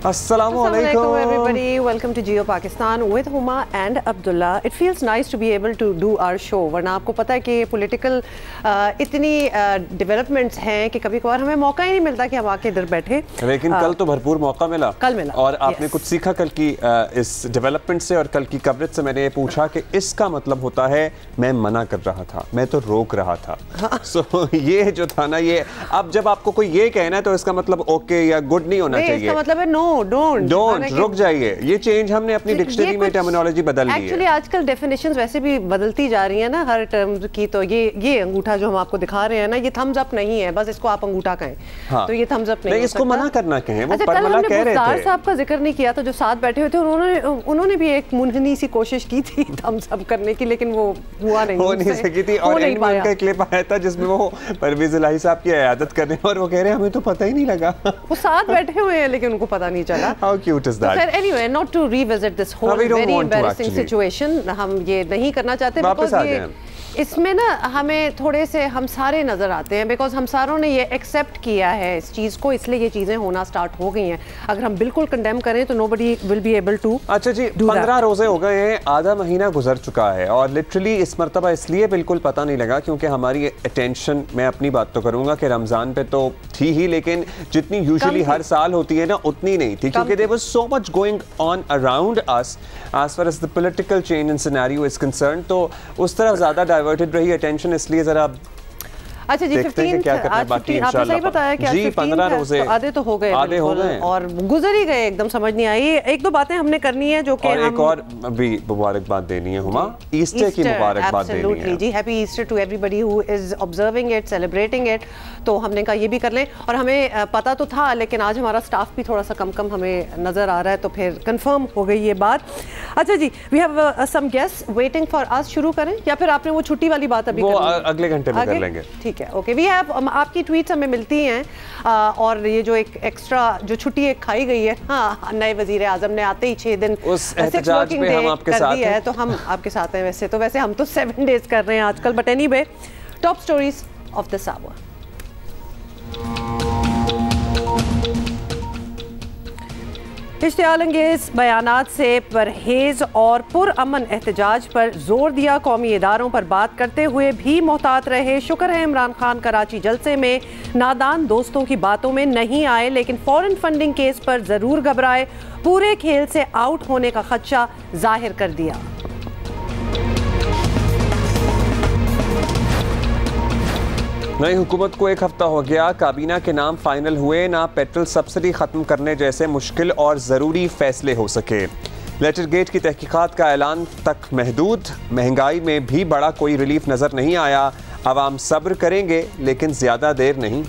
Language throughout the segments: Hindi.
Assalamualaikum everybody, welcome to Jio Pakistan with Huma and Abdullah. It feels nice to be able to do our show. वरना आपको पता है कि पॉलिटिकल इतनी डेवलपमेंट्स हैं कि कभी कभार हमें मौका ही नहीं मिलता कि हम आके इधर बैठे। लेकिन कल तो भरपूर मौका मिला। कल मिला और आपने कुछ सीखा कल की इस डेवलपमेंट से और कल की कवरेज से। मैंने ये पूछा कि इसका मतलब होता है मैं मना कर रहा था, मैं तो रोक रहा था। सो ये जो था ना, ये अब जब आपको कोई ये कहना है तो इसका मतलब ओके या गुड नहीं होना चाहिए। इसका मतलब है नो, डोंट, रुक जाइए। ये चेंज हमने अपनी डिक्शनरी में टर्मिनोलॉजी बदल ली है। एक्चुअली आजकल डेफिनेशंस वैसे भी बदलती जा रही है ना हर टर्म की। तो ये अंगूठा जो हम आपको दिखा रहे हैं ना, ये थम्स अप नहीं है, बस इसको आप अंगूठा कहें। हाँ। तो ये थम्स अप नहीं, इसको मना करना कहें। वो कल हमने बुज़दार साहब का जिक्र नहीं किया, तो जो साथ बैठे हुए थे उन्होंने भी एक मुनहनी सी कोशिश की थी थम्स अप करने की, लेकिन वो हुआ नहीं, हो नहीं सकी थी। और उनका क्लिप आया था जिसमें वो परवेज इलाही साहब की इयादत कर रहे हैं और वो कह रहे हैं हमें तो पता ही नहीं लगा। वो साथ बैठे हुए हैं लेकिन उनको पता नहीं चला। How cute is that? So anyway, not to revisit this whole very embarrassing situation. हम ये नहीं करना चाहते because इसमें ना हमें थोड़े से हम सारे नजर आते हैं, बिकॉज हम सारों ने ये एक्सेप्ट किया है इस चीज़ को, इसलिए ये चीज़ें होना स्टार्ट हो गई हैं। अगर हम बिल्कुल कंडेम करें तो nobody will be able to. अच्छा जी, 15 रोजे हो गए हैं, आधा महीना गुजर चुका है और लिटरली इस मरतबा इसलिए बिल्कुल पता नहीं लगा क्योंकि हमारी अटेंशन, मैं अपनी बात तो करूंगा कि रमजान पे तो थी ही, लेकिन जितनी यूजुअली हर साल होती है ना उतनी नहीं थी, क्योंकि there was so much going on around us as far as the political change in scenario is concern. तो उस तरफ ज्यादा डाइवर्टेड रही अटेंशन, इसलिए जरा अच्छा जी 15 क्या करना बाकी इंशाल्लाह। आपने सही बताया कि जी 15 रोजे तो आधे तो हो गए, आधे हो गए और गुजर ही गए, एकदम समझ नहीं आई। एक दो बातें हमने करनी है जो कि हम एक और भी मुबारकबाद देनी है हुमा, ईस्टर की मुबारकबाद देनी है जी। Happy Easter to everybody who is observing it, celebrating it. तो हमने कहा ये भी कर लें, और हमें पता तो था लेकिन आज हमारा स्टाफ भी थोड़ा सा कम हमें नजर आ रहा है, तो फिर कंफर्म हो गई ये बात। अच्छा जी, we have some guests waiting for us. शुरू करें या फिर आपने वो छुट्टी वाली बात अभी अगले घंटे में कर लेंगे? ठीक है, ओके। वी हैव आपकी ट्वीट्स हमें मिलती हैं और ये जो एक एक्स्ट्रा जो छुट्टी एक खाई गई है, हाँ, नए वजीर आजम ने आते ही 6 दिन उस एहतजाज में हम आपके साथ हैं, तो हम आपके साथ हैं। वैसे हम तो 7 डेज कर रहे हैं आजकल, but anyway, top stories of this hour. इश्तियालंगेज बयानात से परहेज और पुरअमन एहतजाज पर जोर दिया। कौमी इदारों पर बात करते हुए भी मोहतात रहे। शुक्र है इमरान खान कराची जलसे में नादान दोस्तों की बातों में नहीं आए, लेकिन फॉरेन फंडिंग केस पर जरूर घबराए। पूरे खेल से आउट होने का खदशा जाहिर कर दिया। नई हुकूमत को 1 हफ्ता हो गया, काबीना के नाम फाइनल हुए ना पेट्रोल सब्सिडी खत्म करने जैसे मुश्किल और ज़रूरी फैसले हो सके। लेटर गेट की तहकीकात का ऐलान तक महदूद। महंगाई में भी बड़ा कोई रिलीफ नज़र नहीं आया। अवाम सब्र करेंगे लेकिन ज़्यादा देर नहीं।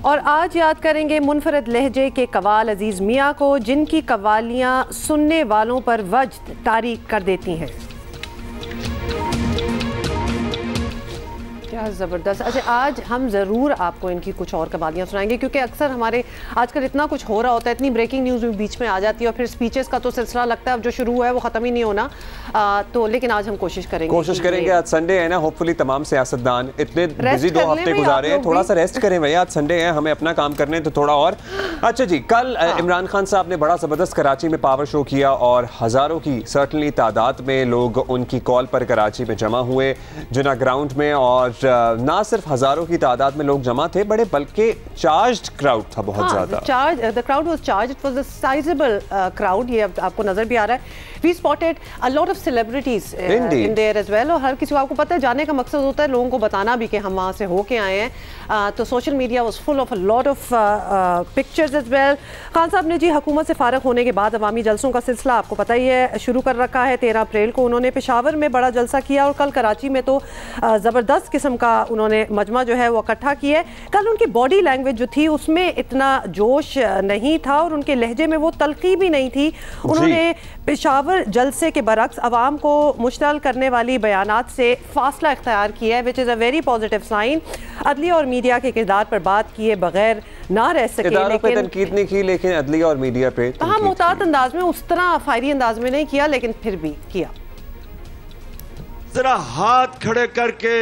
और आज याद करेंगे मुनफरद लहजे के कवाल अजीज़ मियाँ को, जिनकी कवालियाँ सुनने वालों पर वज्द तारीक कर देती हैं। क्या ज़बरदस्त। अच्छा, आज हम ज़रूर आपको इनकी कुछ और कवालियाँ सुनाएंगे, क्योंकि अक्सर हमारे आजकल इतना कुछ हो रहा होता है, इतनी ब्रेकिंग न्यूज़ भी बीच में आ जाती है और फिर स्पीचेस का तो सिलसिला लगता है अब जो शुरू हुआ है वो ख़त्म ही नहीं होना। तो लेकिन आज हम कोशिश करेंगे आज संडे है ना, होपफुली तमाम सियासतदान इतने बिजी 2 हफ्ते गुजारे हैं, थोड़ा सा रेस्ट करें भैया। आज संडे है, हमें अपना काम करने तो थोड़ा और। अच्छा जी, कल इमरान खान साहब ने बड़ा ज़बरदस्त कराची में पावर शो किया और हज़ारों की सर्टनली तादाद में लोग उनकी कॉल पर कराची में जमा हुए जिना ग्राउंड में। और ना सिर्फ हजारों की तादाद में लोग जमा थे, बड़े बल्कि चार्ज्ड क्राउड था, बहुत ज्यादा। The crowd was charged, it was a sizable crowd. ये आपको नजर भी आ रहा है। We spotted a lot of celebrities in there as well. और हर किसी को, आपको पता है, जाने का मकसद होता है लोगों को बताना भी कि हम वहाँ से होके आए हैं। तो social media was full of a lot of pictures as well. Khan साहब ने जी हुकूमत से फारग होने के बाद अवामी जलसों का सिलसिला आपको पता ही है शुरू कर रखा है। 13 अप्रैल को उन्होंने पेशावर में बड़ा जलसा किया और कल कराची में तो ज़बरदस्त किस्म का उन्होंने मजमा जो है वो इकट्ठा किया। कल उनकी बॉडी लैंग्वेज जो थी उसमें इतना जोश नहीं था और उनके लहजे में वो तलखी भी नहीं थी। उन्होंने पेशावर जलसे के बरक्स अवाम को मुश्तल करने वाली बयानात से फासला इख्तियार किया है, which is a very positive sign. अदलिया और मीडिया के किरदार पर बात किए बगैर ना रह सके, लेकिन तनकीद नहीं की, लेकिन अदलिया और मीडिया पे हाँ मुहतात अंदाज में, उस तरह फायरी अंदाज में नहीं किया, लेकिन फिर भी किया। जरा हाथ खड़े करके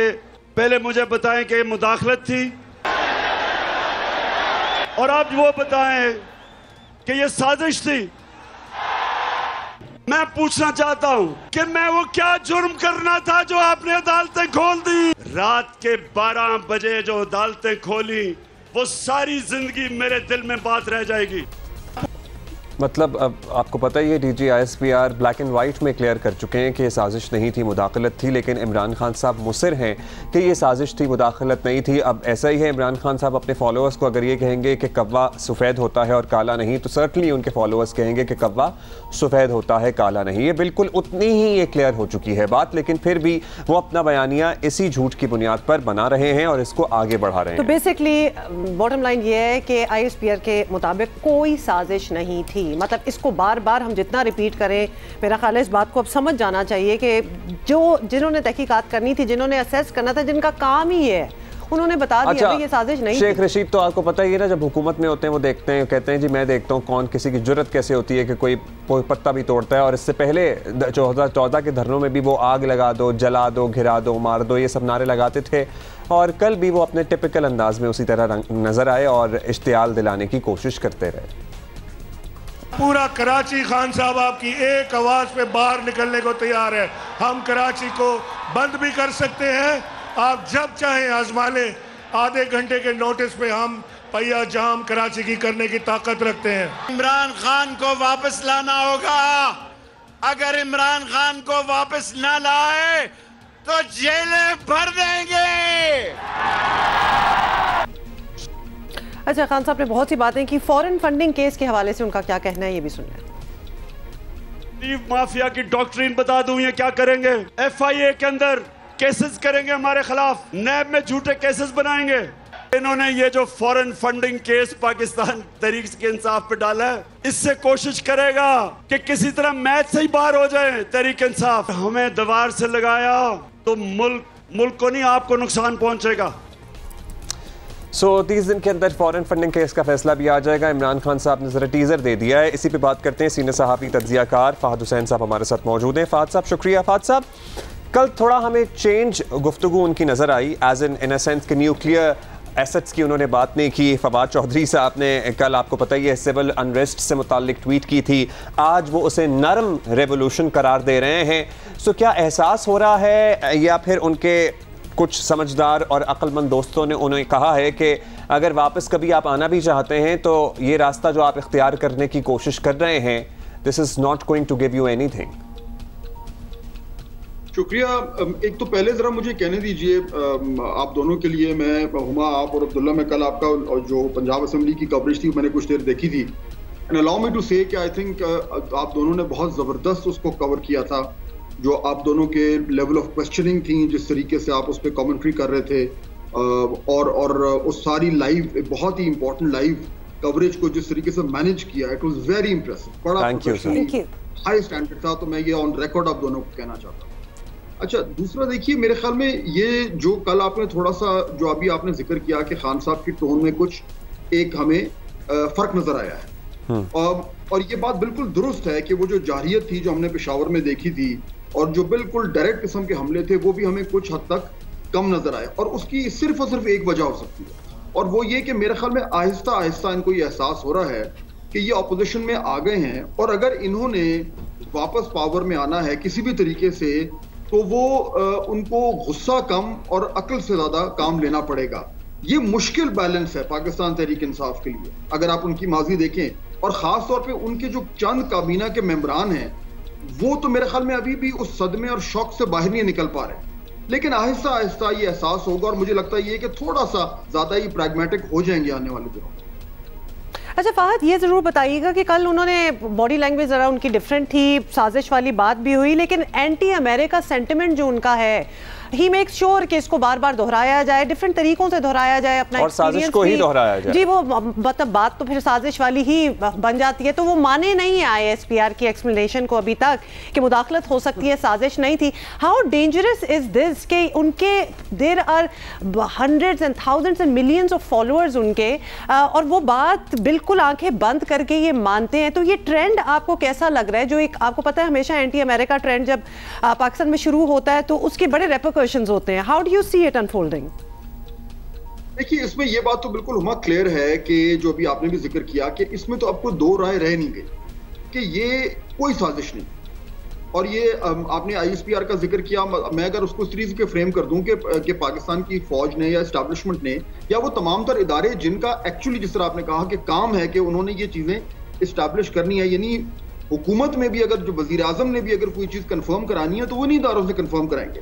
पहले मुझे बताएं कि मुदाखलत थी, और आप वो बताएं कि ये साजिश थी। मैं पूछना चाहता हूं कि मैं वो क्या जुर्म करना था जो आपने अदालतें खोल दी? रात के 12 बजे जो अदालतें खोली, वो सारी जिंदगी मेरे दिल में बात रह जाएगी। मतलब अब आपको पता ही है DG ISPR black and white में क्लियर कर चुके हैं कि ये साजिश नहीं थी, मुदाखलत थी, लेकिन इमरान खान साहब मुसिर हैं कि ये साजिश थी, मुदाखलत नहीं थी। अब ऐसा ही है, इमरान खान साहब अपने फॉलोअर्स को अगर ये कहेंगे कि कौवा सफ़ेद होता है और काला नहीं, तो सर्टनली उनके फॉलोअर्स कहेंगे कि कौवा सफ़ेद होता है काला नहीं। ये बिल्कुल उतनी ही ये क्लियर हो चुकी है बात, लेकिन फिर भी वो अपना बयानिया इसी झूठ की बुनियाद पर बना रहे हैं और इसको आगे बढ़ा रहे हैं। तो बेसिकली बॉटम लाइन ये है कि ISPR के मुताबिक कोई साजिश नहीं थी। मतलब इसको बार बार हम जितना रिपीट करें, मेरा ख्याल है इस बात को अब समझ जाना चाहिए कि जिन्होंने तहकीकात करनी थी, जिन्होंने असेस करना था, जिनका काम ही है, उन्होंने बता दिया कि ये साजिश नहीं। शेख रशीद तो आपको पता ही है ना, जब हुकूमत में होते हैं वो देखते हैं, कहते हैं जी मैं देखता हूँ कौन किसी की जुर्रत कैसे होती है कि कोई पत्ता भी तोड़ता है। और इससे पहले 2014 के धरनों में भी वो आग लगा दो, जला दो, घिरा दो, मार दो, ये सब नारे लगाते थे। और कल भी वो अपने टिपिकल अंदाज में उसी तरह नजर आए और इश्तियाल दिलाने की कोशिश करते रहे। पूरा कराची खान साहब आपकी एक आवाज पे बाहर निकलने को तैयार है। हम कराची को बंद भी कर सकते हैं, आप जब चाहें आजमा लें। आधे घंटे के नोटिस पे हम पहिया जाम कराची की करने की ताकत रखते हैं। इमरान खान को वापस लाना होगा। अगर इमरान खान को वापस ना लाए तो जेलें भर देंगे। अच्छा, खान साहब ने बहुत सी बातें की, फॉरेन फंडिंग केस के हवाले से उनका क्या कहना है ये भी सुन लें। माफिया की डॉक्ट्रिन बता दूं ये क्या करेंगे। FIA के अंदर केसेस करेंगे हमारे खिलाफ, नैब में झूठे केसेस बनाएंगे। इन्होंने ये जो foreign funding case Pakistan Tehreek Insaf पे डाला है, इससे कोशिश करेगा कि किसी तरह मैच से ही बाहर हो जाए तहरीक इंसाफ। हमें दीवार से लगाया तो मुल्क को नहीं, आपको नुकसान पहुंचेगा। 30 दिन के अंदर फॉरेन फंडिंग केस का फैसला भी आ जाएगा। इमरान खान साहब ने जरा टीजर दे दिया है, इसी पे बात करते हैं। सीनियर सहाफ़ी तज्ज़ियाकार फ़हद हुसैन साहब हमारे साथ मौजूद हैं। फ़हद साहब शुक्रिया। फ़हद साहब, कल थोड़ा हमें चेंज गुफ्तगू उनकी नज़र आई, एज इन अ सेंस कि न्यूक्लियर एसेट्स की उन्होंने बात नहीं की। फवाद चौधरी साहब ने कल आपको पता ही है सिविल अनरेस्ट से मुताल्लिक ट्वीट की थी, आज वो उसे नरम रेवोल्यूशन करार दे रहे हैं। सो क्या एहसास हो रहा है या फिर उनके कुछ समझदार और अक्लमंद दोस्तों ने उन्हें कहा है कि अगर वापस कभी आप आना भी चाहते हैं तो ये रास्ता जो आप इख्तियार करने की कोशिश कर रहे हैं, this is not going to give you anything? शुक्रिया। एक तो पहले ज़रा मुझे कहने दीजिए, आप दोनों के लिए, मैं हुमा, आप और अब्दुल्ला, मैं कल आपका जो पंजाब असम्बली की कवरेज थी मैंने कुछ देर देखी थी, एंड अलाउ मी टू से कि आई थिंक आप दोनों ने बहुत ज़बरदस्त उसको कवर किया था। जो आप दोनों के लेवल ऑफ क्वेश्चनिंग थी, जिस तरीके से आप उस पर कमेंट्री कर रहे थे, और उस सारी लाइव, बहुत ही इंपॉर्टेंट लाइव कवरेज को जिस तरीके से मैनेज किया, इट वाज वेरी इंप्रेसिव। बड़ा हाई स्टैंडर्ड था, तो मैं ये ऑन रिकॉर्ड आप दोनों को कहना चाहता हूँ। अच्छा, दूसरा देखिए, मेरे ख्याल में ये जो कल आपने थोड़ा सा, जो अभी आपने जिक्र किया कि खान साहब की टोन में कुछ एक हमें फर्क नजर आया है, और ये बात बिल्कुल दुरुस्त है कि वो जो जाहियत थी जो हमने पेशावर में देखी थी और जो बिल्कुल डायरेक्ट किस्म के हमले थे, वो भी हमें कुछ हद तक कम नजर आए। और उसकी सिर्फ और सिर्फ एक वजह हो सकती है, और वो ये कि मेरे ख्याल में आहिस्ता आहिस्ता इनको ये एहसास हो रहा है कि ये ऑपोजिशन में आ गए हैं, और अगर इन्होंने वापस पावर में आना है किसी भी तरीके से, तो वो उनको गुस्सा कम और अक्ल से ज्यादा काम लेना पड़ेगा। ये मुश्किल बैलेंस है पाकिस्तान तहरीक इंसाफ के लिए, अगर आप उनकी माजी देखें, और खास तौर पे उनके जो चंद काबीना के मेंबरान हैं, वो तो मेरे ख्याल में अभी भी उस सदमे और शौक से बाहर नहीं निकल पा रहे। लेकिन आहिस्ता आहिस्ता ये एहसास होगा, और मुझे लगता है ये कि थोड़ा सा ज्यादा ही प्रैग्मेटिक हो जाएंगे आने वाले दिनों में। अच्छा फहद, ये ज़रूर बताइएगा कि कल उन्होंने बॉडी लैंग्वेज ज़रा उनकी डिफरेंट थी, साजिश वाली बात भी हुई, लेकिन एंटी अमेरिका सेंटिमेंट जो उनका है, ही मेक श्योर कि इसको बार बार दोहराया जाए, डिफरेंट तरीकों से दोहराया जाए, अपना और साजिश को ही दोहराया जाए। जी, वो मतलब बात तो फिर साजिश वाली ही बन जाती है। तो वो माने नहीं आए ISPR की एक्सप्लेनेशन को अभी तक कि मुदाखलत हो सकती है, साजिश नहीं थी। हाउ डेंजरस इज दिस कि उनके there are hundreds and thousands and millions of followers उनके, और वो बात बिल्कुल आंखें बंद करके ये मानते हैं। तो ये ट्रेंड आपको कैसा लग रहा है, जो एक आपको पता है हमेशा एंटी अमेरिका ट्रेंड जब पाकिस्तान में शुरू होता है तो उसके बड़े रिपरकशंस होते हैं? How do you see it unfolding? देखिए, इसमें ये बात तो बिल्कुल हुमा क्लियर है कि जो अभी आपने भी जिक्र किया कि इसमें तो आपको दो राय रह नहीं गई कि ये कोई साजिश नहीं। और ये आपने ISPR का जिक्र किया, मैं अगर उसको इस तरीके से फ्रेम कर दूं कि पाकिस्तान की फौज ने या एस्टैब्लिशमेंट ने या वो तमाम तर इदारे जिनका एक्चुअली जिस तरह आपने कहा कि काम है कि उन्होंने ये चीजें इस्टेब्लिश करनी है, यानी हुकूमत में भी अगर जो वजीर आजम ने भी अगर कोई चीज कंफर्म करानी है तो वो नहीं इदारों से कंफर्म कराएंगे।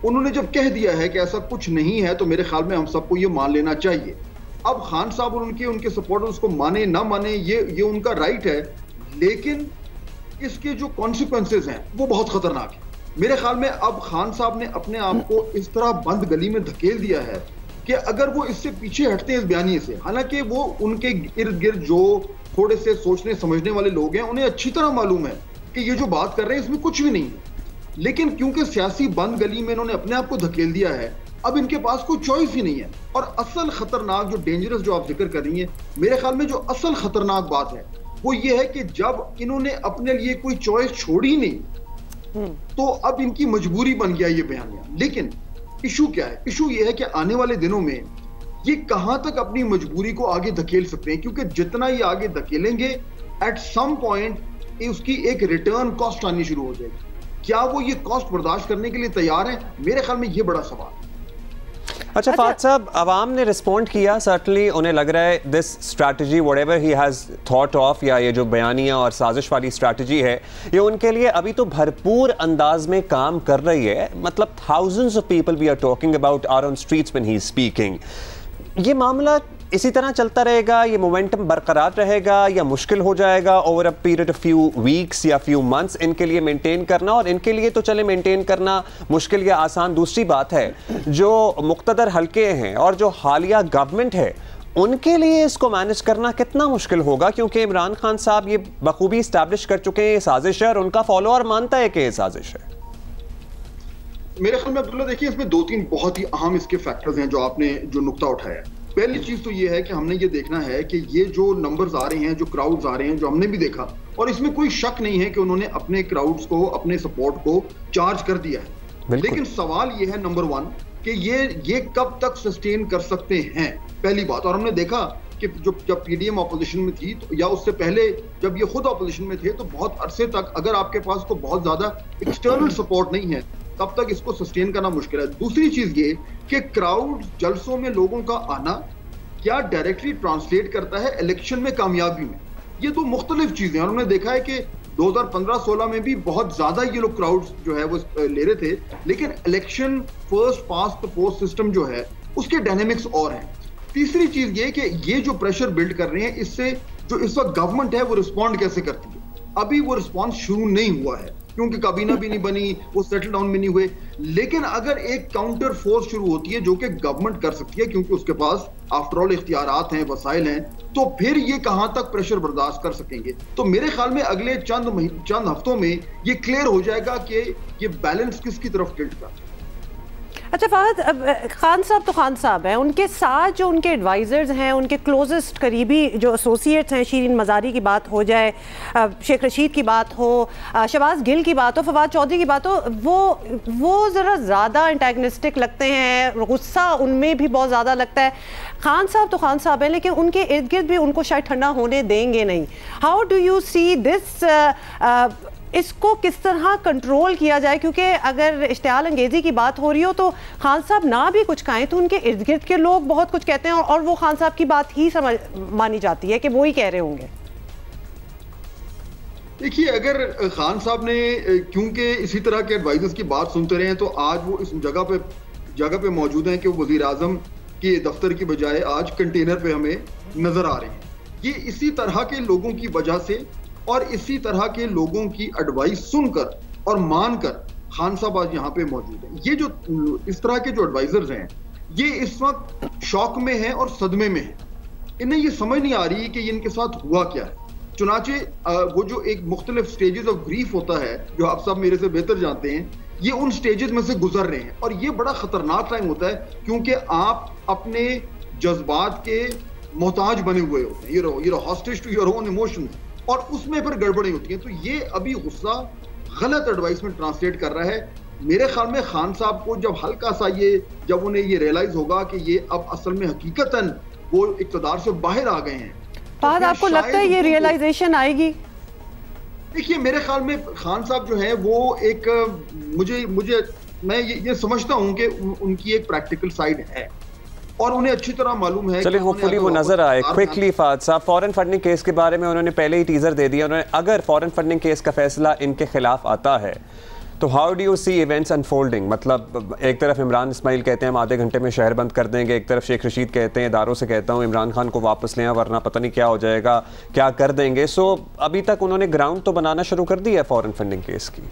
उन्होंने जब कह दिया है कि ऐसा कुछ नहीं है तो मेरे ख्याल में हम सबको ये मान लेना चाहिए। अब खान साहब और उनके सपोर्टर्स उसको माने ना माने ये उनका राइट है, लेकिन इसके जो कॉन्सिक्वेंसेज हैं वो बहुत खतरनाक है। मेरे ख्याल में अब खान साहब ने अपने आप को इस तरह बंद गली में धकेल दिया है कि अगर वो इससे पीछे हटते हैं इस बयानी से, हालांकि वो उनके इर्द गिर्द जो थोड़े से सोचने समझने वाले लोग हैं उन्हें अच्छी तरह मालूम है कि ये जो बात कर रहे हैं इसमें कुछ भी नहीं है, लेकिन क्योंकि सियासी बंद गली में इन्होंने अपने आप को धकेल दिया है, अब इनके पास कोई चॉइस ही नहीं है। और असल खतरनाक जो डेंजरस जो आप जिक्र कर रही हैं, मेरे ख्याल में जो असल खतरनाक बात है वो ये है कि जब इन्होंने अपने लिए कोई चॉइस छोड़ी नहीं तो अब इनकी मजबूरी बन गया ये बयानिया। लेकिन इशू क्या है? इशू ये है कि आने वाले दिनों में ये कहां तक अपनी मजबूरी को आगे धकेल सकते हैं, क्योंकि जितना ये आगे धकेलेंगे एट सम पॉइंट उसकी एक रिटर्न कॉस्ट आनी शुरू हो जाएगी। क्या वो ये कॉस्ट बर्दाश्त करने के लिए तैयार है? मेरे ख्याल में ये बड़ा सवाल है। अच्छा फात साहब, अवाम ने रिस्पॉन्ड किया, सर्टनली उन्हें लग रहा है this strategy whatever he has thought of, या ये जो बयानियां और साजिश वाली स्ट्रैटेजी है ये उनके लिए अभी तो भरपूर अंदाज में काम कर रही है। मतलब thousands of people we are talking about are on streets when he is speaking. ये मामला इसी तरह चलता रहेगा, ये मोमेंटम बरकरार रहेगा या मुश्किल हो जाएगा over a period of few weeks या फ्यू मंथ्स इनके लिए मेंटेन करना? और इनके लिए तो चले मेंटेन करना मुश्किल या आसान दूसरी बात है, जो मुक्तदर हल्के हैं और जो हालिया गवर्नमेंट है उनके लिए इसको मैनेज करना कितना मुश्किल होगा, क्योंकि इमरान खान साहब ये बखूबी इस्टेब्लिश कर चुके हैं ये साजिश है और उनका फॉलोअर मानता है कि ये साजिश है। मेरे ख्याल में अब्दुल्ला, देखिए इसमें दो तीन बहुत ही अहम इसके फैक्टर्स हैं जो आपने जो नुक्ता उठाया। पहली चीज तो ये है कि हमने ये देखना है कि ये जो नंबर्स आ रहे हैं, जो क्राउड्स आ रहे हैं, जो हमने भी देखा, और इसमें कोई शक नहीं है कि उन्होंने अपने क्राउड्स को, अपने सपोर्ट को चार्ज कर दिया है। लेकिन सवाल ये है नंबर वन कि ये कब तक सस्टेन कर सकते हैं, पहली बात। और हमने देखा कि जब PDM ऑपोजिशन में थी तो, या उससे पहले जब ये खुद ऑपोजिशन में थे, तो बहुत अरसे तक अगर आपके पास को बहुत ज्यादा एक्सटर्नल सपोर्ट नहीं है तब तक इसको सस्टेन करना मुश्किल है। दूसरी चीज ये कि क्राउड जलसों में लोगों का आना क्या डायरेक्टली ट्रांसलेट करता है इलेक्शन में कामयाबी में, ये तो मुख्तलिफ चीजें हैं। और हमने देखा है कि 2015-16 में भी बहुत ज्यादा ये लोग क्राउड जो है वो ले रहे थे, लेकिन election first past the post system जो है उसके डायनेमिक्स और हैं। तीसरी चीज ये कि ये जो प्रेशर बिल्ड कर रहे हैं, इससे जो इस वक्त गवर्नमेंट है वो रिस्पॉन्ड कैसे करती है? अभी वो रिस्पॉन्स शुरू नहीं हुआ है क्योंकि काबीना भी नहीं बनी, वो सेटल डाउन भी नहीं हुए। लेकिन अगर एक काउंटर फोर्स शुरू होती है जो कि गवर्नमेंट कर सकती है, क्योंकि उसके पास आफ्टर ऑल इख्तियारात हैं, वसाइल हैं, तो फिर ये कहां तक प्रेशर बर्दाश्त कर सकेंगे? तो मेरे ख्याल में अगले चंद हफ्तों में ये क्लियर हो जाएगा कि ये बैलेंस किसकी तरफ टिल्ट कर। अच्छा फहद, खान साहब तो खान साहब हैं, उनके साथ जो उनके एडवाइज़र्स हैं, उनके क्लोजेस्ट करीबी जो एसोसिएट्स हैं, शीरीन मज़ारी की बात हो जाए, शेख रशीद की बात हो, शहबाज गिल की बात हो, फवाद चौधरी की बात हो, वो ज़रा ज़्यादा एंटेगनिस्टिक लगते हैं, गुस्सा उनमें भी बहुत ज़्यादा लगता है। खान साहब तो खान साहब हैं, लेकिन उनके इर्द गिर्द भी उनको शायद ठंडा होने देंगे नहीं। How do you see this? इसको किस तरह कंट्रोल किया जाए? क्योंकि अगर इश्तियाल अंगेजी की बात हो रही हो तो खान साहब ना भी कुछ कहें तो उनके इर्द गिर्द के लोग बहुत कुछ कहते हैं और वो खान साहब की बात ही मानी जाती है कि वो ही कह रहे होंगे। देखिए, अगर खान साहब ने क्योंकि इसी तरह के एडवाइजर्स की बात सुनते रहे हैं तो आज वो इस जगह पे मौजूद हैं कि वो वज़ीर आज़म के दफ्तर की बजाय आज कंटेनर पे हमें नजर आ रहे हैं। ये इसी तरह के लोगों की वजह से और इसी तरह के लोगों की एडवाइस सुनकर और मानकर खान साहब आज यहाँ पे मौजूद हैं। ये जो इस तरह के जो एडवाइजर्स हैं ये इस वक्त शौक में हैं और सदमे में हैं। इन्हें ये समझ नहीं आ रही कि ये इनके साथ हुआ क्या है। चुनाचे वो जो एक मुख्तलिफ स्टेजेस ऑफ ग्रीफ होता है जो आप सब मेरे से बेहतर जानते हैं, ये उन स्टेजेस में से गुजर रहे हैं और ये बड़ा खतरनाक टाइम होता है क्योंकि आप अपने जज्बात के मोहताज बने हुए होते हैं। you're hostage to your own emotions और उसमें फिर गड़बड़ी होती है। तो ये अभी गुस्सा गलत एडवाइस में ट्रांसलेट कर रहा है। मेरे ख्याल में खान साहब को जब हल्का सा जब उन्हें ये रियलाइज होगा कि ये अब असल में हकीकतन वो इक़्तिदार से बाहर आ गए हैं, तो आपको लगता है ये रियलाइजेशन आएगी? देखिए मेरे ख्याल में खान साहब जो है वो एक मैं ये समझता हूं कि उनकी एक प्रैक्टिकल साइड है और उन्हें अच्छी तरह मालूम है। चलिए होपफुली वो नजर आए। क्विकली फाद साहब, फॉरेन फंडिंग केस के बारे में उन्होंने पहले ही टीजर दे दिया। उन्होंने अगर फॉरेन फंडिंग केस का फैसला इनके खिलाफ आता है तो how do you see events unfolding? मतलब एक तरफ इमरान इस्माइल कहते हैं हम आधे घंटे में शहर बंद कर देंगे, एक तरफ शेख रशीद कहते हैं इदारों से कहता हूँ इमरान खान को वापस लें वरना पता नहीं क्या हो जाएगा, क्या कर देंगे। सो अभी तक उन्होंने ग्राउंड तो बनाना शुरू कर दिया है फॉरेन फंडिंग केस की।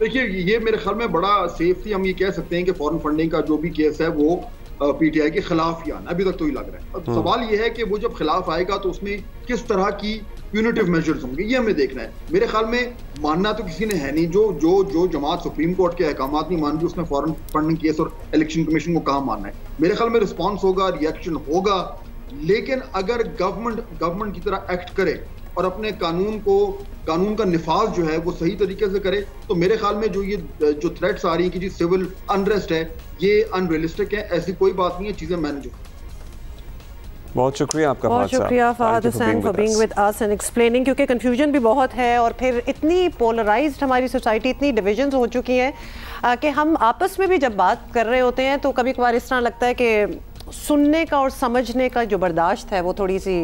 देखिए ये मेरे ख्याल में बड़ा सेफ थी, हम ये कह सकते हैं कि फॉरेन फंडिंग का जो भी केस है वो पीटीआई के खिलाफ ही आना, अभी तक तो ही लग रहा है। अब सवाल ये है कि वो जब खिलाफ आएगा तो उसमें किस तरह की प्यूनिटिव मेजर्स होंगे, ये हमें देखना है। मेरे ख्याल में मानना तो किसी ने है नहीं, जो जमात सुप्रीम कोर्ट के अहकामात नहीं मान रही उसने फॉरेन फंडिंग केस और इलेक्शन कमीशन को कहाँ मानना है। मेरे ख्याल में रिस्पॉन्स होगा, रिएक्शन होगा, लेकिन अगर गवर्नमेंट की तरह एक्ट करे और अपने कानून का निफाज जो है वो सही तरीके से करे तो मेरे ख्याल में जो थ्रेट्स आ रही हैं कि जी सिविल अनरेस्ट है, ये अनरियलिस्टिक है। ऐसी कोई बात नहीं है, चीजें मैनेज हो। बहुत शुक्रिया आपका, बहुत शुक्रिया Fahad Hussain for being with us and explaining, क्योंकि कंफ्यूजन भी बहुत है और फिर इतनी पोलराइज्ड हमारी सोसाइटी, इतनी डिविजन्स हो चुकी हैं कि हम आपस में भी जब बात कर रहे होते हैं तो कभी कभार इस तरह लगता है कि सुनने का और समझने का जो बर्दाश्त है वो थोड़ी सी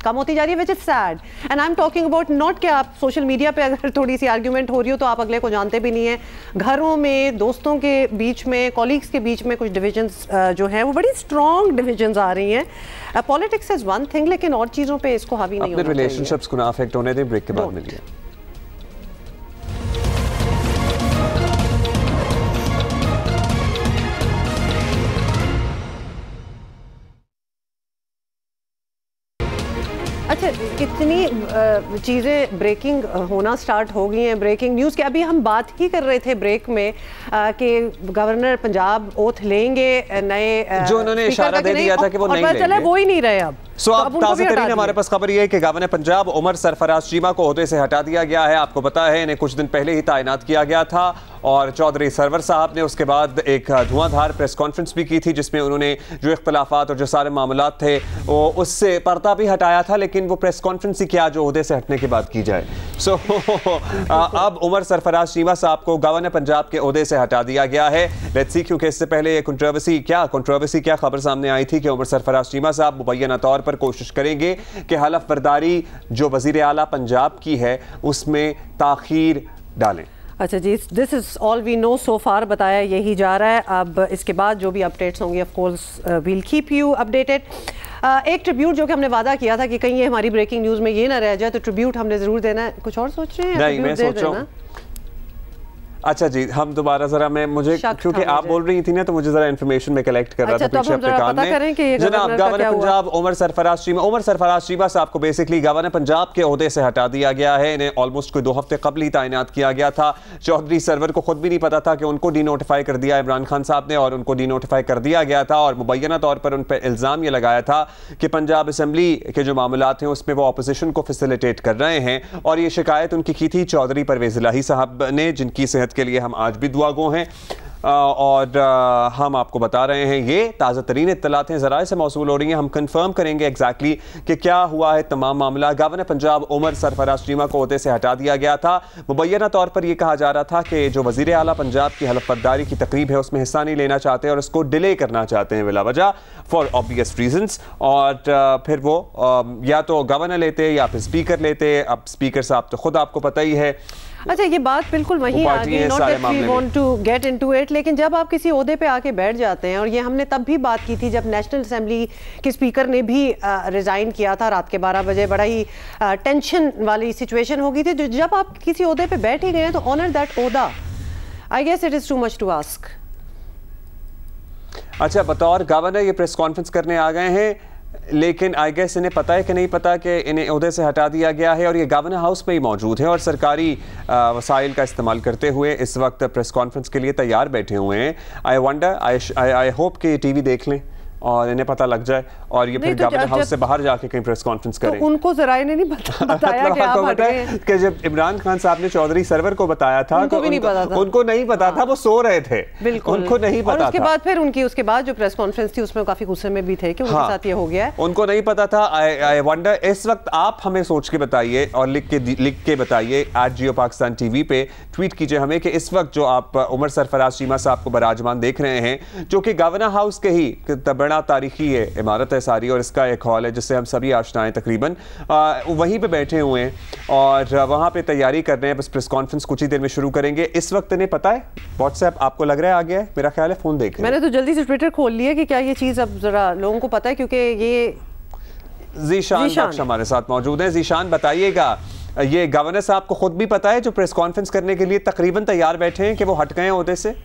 कम होती जा रही है, which is sad. And I am talking about not कि आप सोशल मीडिया पे अगर थोड़ी सी आर्ग्यूमेंट हो रही हो तो आप अगले को जानते भी नहीं है, घरों में, दोस्तों के बीच में, कॉलीग्स के बीच में कुछ डिविजन्स जो है वो बड़ी स्ट्रॉन्ग डिविजन्स आ रही हैं। पॉलिटिक्स इज वन थिंग, लेकिन और चीज़ों पे इसको हावी नहीं होना चाहिए। रिलेशनशिप्स को ना अफेक्ट होने दें। ब्रेक के बाद मिलिए। अच्छा, कितनी चीज़ें ब्रेकिंग होना स्टार्ट हो गई हैं, ब्रेकिंग न्यूज़ के। अभी हम बात ही कर रहे थे ब्रेक में कि गवर्नर पंजाब ओथ लेंगे नए, जो उन्होंने इशारा दे दिया था कि वो नहीं लेंगे, वो ही नहीं रहे अब। अब ताज़ा तरीन हमारे पास खबर ये है कि गवर्नर पंजाब उमर सरफराज चीमा को ओहदे से हटा दिया गया है। आपको पता है इन्हें कुछ दिन पहले ही तैनात किया गया था और चौधरी सरवर साहब ने उसके बाद एक धुआंधार प्रेस कॉन्फ्रेंस भी की थी जिसमें उन्होंने जो इख्तलाफात और जो सारे मामलात थे वो उससे पर्दा भी हटाया था, लेकिन वो प्रेस कॉन्फ्रेंस ही क्या जो ओहदे से हटने की बात की जाए। सो अब उमर सरफराज चीमा साहब को गवर्नर पंजाब के ओहदे से हटा दिया गया है। लेट्स सी, क्योंकि इससे पहले कंट्रोवर्सी क्या खबर सामने आई थी कि उमर सरफराज चीमा साहब मुबैना तौर पर कोशिश करेंगे कि हलफ बर्दारी जो वजीर आला पंजाब की है उसमें ताखीर डालें। अच्छा जी, this is all we know so far, बताया यही जा रहा है। अब इसके बाद जो भी अपडेट्स होंगी of course we'll keep you updated. एक ट्रिब्यूट जो कि हमने वादा किया था कि कहीं ये हमारी ब्रेकिंग न्यूज़ में ये ना रह जाए, तो ट्रिब्यूट हमने ज़रूर देना है। कुछ और सोच रहे हैं? नहीं, मैं सोच रहा हूं। अच्छा जी, हम दोबारा जरा मुझे क्योंकि आप बोल रही थी ना तो मुझे जरा इन्फॉर्मेशन में कलेक्ट कर रहा था पीछे अपने कान में। जनाब गवर्नर पंजाब उमर सरफराज चीमा साहब को बेसिकली गवर्नर पंजाब के ओहदे से हटा दिया गया है। इन्हें ऑलमोस्ट कोई 2 हफ्ते कबल ही तैनात किया गया था। चौधरी सरवर को खुद भी नहीं पता था कि उनको डीनोटिफाई कर दिया इमरान खान साहब ने, और उनको डीनोटिफाई कर दिया गया था और मुबैना तौर पर उन पर इल्ज़ाम ये लगाया था कि पंजाब असम्बली के जो मामलात हैं उसमें वो अपोजिशन को फैसिलिटेट कर रहे हैं, और ये शिकायत उनकी की थी चौधरी परवेज़ इलाही साहब ने, जिनकी सेहत के लिए हम आज भी दुआगो हैं। और हम आपको बता रहे हैं ये ताज़ा तरीन इत्तलात हैं, ज़राए से मौसूल हो रही हैं। हम कंफर्म करेंगे एग्जैक्टली कि क्या हुआ है तमाम मामला। गवर्नर पंजाब उमर सरफराज चीमा को ओहदे से हटा दिया गया था। मुबैना तौर पर यह कहा जा रहा था कि जो वज़ीर आला पंजाब की हलफ बर्दारी की तकरीब है उसमें हिस्सा नहीं लेना चाहते और उसको डिले करना चाहते हैं बिला वजह फॉर ऑब्वियस रीजंस। और फिर वो या तो गवर्नर लेते या फिर स्पीकर लेते। अब स्पीकर साहब तो खुद आपको पता ही है। अच्छा, ये बात बिल्कुल वहीं आ गई, not that we want to get into it, लेकिन जब आप किसी ओहदे पे आके बैठ जाते हैं, और ये हमने तब भी बात की थी जब नेशनल असेंबली के स्पीकर ने भी रिजाइन किया था रात के 12 बजे, बड़ा ही टेंशन वाली सिचुएशन हो गई थी। तो जब आप किसी ओहदे पे बैठ ही गए तो ऑनर दैट ओहदा, I guess it is too much to ask. अच्छा, बतौर गवर्नर ये प्रेस कॉन्फ्रेंस करने आ गए हैं, लेकिन आई गेस इन्हें पता है कि नहीं पता कि इन्हें ओहदे से हटा दिया गया है, और ये गवर्नर हाउस में ही मौजूद है और सरकारी वसाइल का इस्तेमाल करते हुए इस वक्त प्रेस कॉन्फ्रेंस के लिए तैयार बैठे हुए हैं। आई वंडर, आई होप कि टीवी देख लें और इन्हें पता लग जाए और ये फिर गवर्नमेंट हाउस से बाहर जाके कहीं प्रेस कॉन्फ्रेंस करें। तो उनको जराए ने नहीं बताया कि आप हट गए कि जब इमरान खान साहब ने चौधरी सरवर को बताया था उनको भी नहीं पता था, उनको नहीं पता था, वो सो रहे थे, बिल्कुल उनको नहीं पता था। उसके बाद फिर उसके बाद जो प्रेस कॉन्फ्रेंस थी उसमें काफी गुस्से में भी थे कि उनके साथ ये हो गया है, उनको नहीं पता था। आई वंडर, इस वक्त आप हमें सोच के बताइए और लिख के बताइए @JioPakistan TV पे ट्वीट कीजिए हमें कि इस वक्त जो आप उमर सरफराज चीमा साहब को बराजमान देख रहे हैं, जो कि गवर्नर हाउस के ही बड़ा तारीखी है इमारत है सारी और इसका एक हॉल है जिससे हम सभी आशना हैं तकरीबन, वहीं पे बैठे हुए हैं और वहां पे तैयारी कर रहे हैं। बस प्रेस कॉन्फ्रेंस कुछ ही देर में शुरू करेंगे। इस वक्त इन्हें पता है व्हाट्सएप आपको लग रहा है आ गया है, मेरा ख्याल है फोन देख रहे हैं। मैंने तो जल्दी से ट्विटर खोल लिया कि क्या ये चीज अब जरा लोगों को पता है, क्योंकि ये जीशान बख्श हमारे साथ मौजूद हैं। जीशान बताइएगा, ये गवर्नर साहब को खुद भी पता है जो प्रेस कॉन्फ्रेंस करने के लिए तकरीबन तैयार बैठे हैं कि वो हट गए हैं ओहदे से?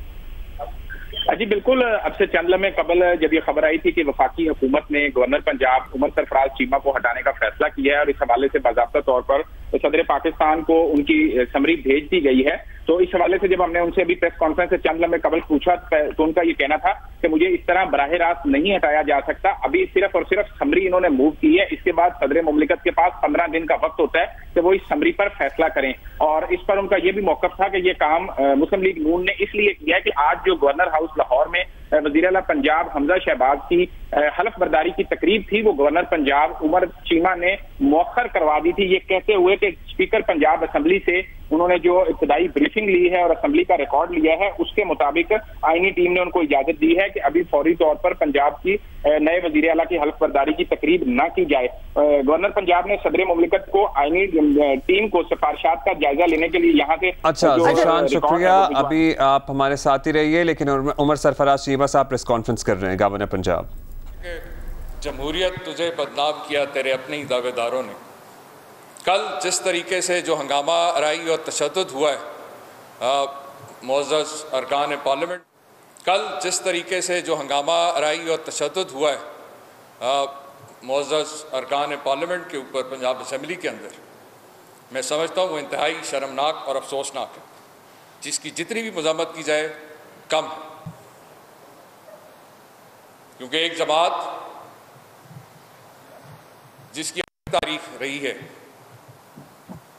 जी बिल्कुल, अब से चंद लम्हे कबल जब ये खबर आई थी कि वफाकी हुकूमत ने गवर्नर पंजाब उमर सरफराज चीमा को हटाने का फैसला किया है और इस हवाले से बाज़ाब्ता तौर पर सदर पाकिस्तान को उनकी समरी भेज दी गई है, तो इस हवाले से जब हमने उनसे अभी प्रेस कॉन्फ्रेंस से चंद लम्हे कबल पूछा तो उनका ये कहना था कि मुझे इस तरह बराह रास्त नहीं हटाया जा सकता, अभी सिर्फ और सिर्फ समरी इन्होंने मूव की है, इसके बाद सदर मुमलिकत के पास 15 दिन का वक्त होता है कि वो इस समरी पर फैसला करें। और इस पर उनका ये भी मौकफ था कि ये काम मुस्लिम लीग नून ने इसलिए किया है कि आज जो गवर्नर हाउस लाहौर में वज़ीर आला पंजाब हमजा शहबाज की हलफ बर्दारी की तकरीब थी, वो गवर्नर पंजाब उमर चीमा ने मौखर करवा दी थी, ये कहते हुए कि स्पीकर पंजाब असेंबली से उन्होंने जो इब्तदाई ब्रीफिंग ली है और असेंबली का रिकॉर्ड लिया है उसके मुताबिक आईनी टीम ने उनको इजाजत दी है कि अभी फौरी तौर पर पंजाब की नए वजीर आला की हल्फ बर्दारी की तकरीब न की जाए। गवर्नर पंजाब ने सदर मुमलिकत को आईनी टीम को सिफारिशात का जायजा लेने के लिए यहाँ से शुक्रिया। अभी आप हमारे साथ ही रहिए, लेकिन उमर सरफराज चीमा साहब प्रेस कॉन्फ्रेंस कर रहे हैं गवर्नर पंजाब। जमहूरियत तुझे बदनाम किया तेरे अपने ही दावेदारों ने। कल जिस तरीके से जो हंगामा आराई और तशद्दुद हुआ है मुअज़्ज़ज़ अरकान पार्लियामेंट, कल जिस तरीके से जो हंगामा आराई और तशद्दुद हुआ है मुअज़्ज़ज़ अरकान पार्लियामेंट के ऊपर पंजाब असम्बली के अंदर, मैं समझता हूँ वो इंतहाई शर्मनाक और अफसोसनाक है, जिसकी जितनी भी मज़म्मत की जाए कम है। क्योंकि एक जमात जिसकी तारीख रही है,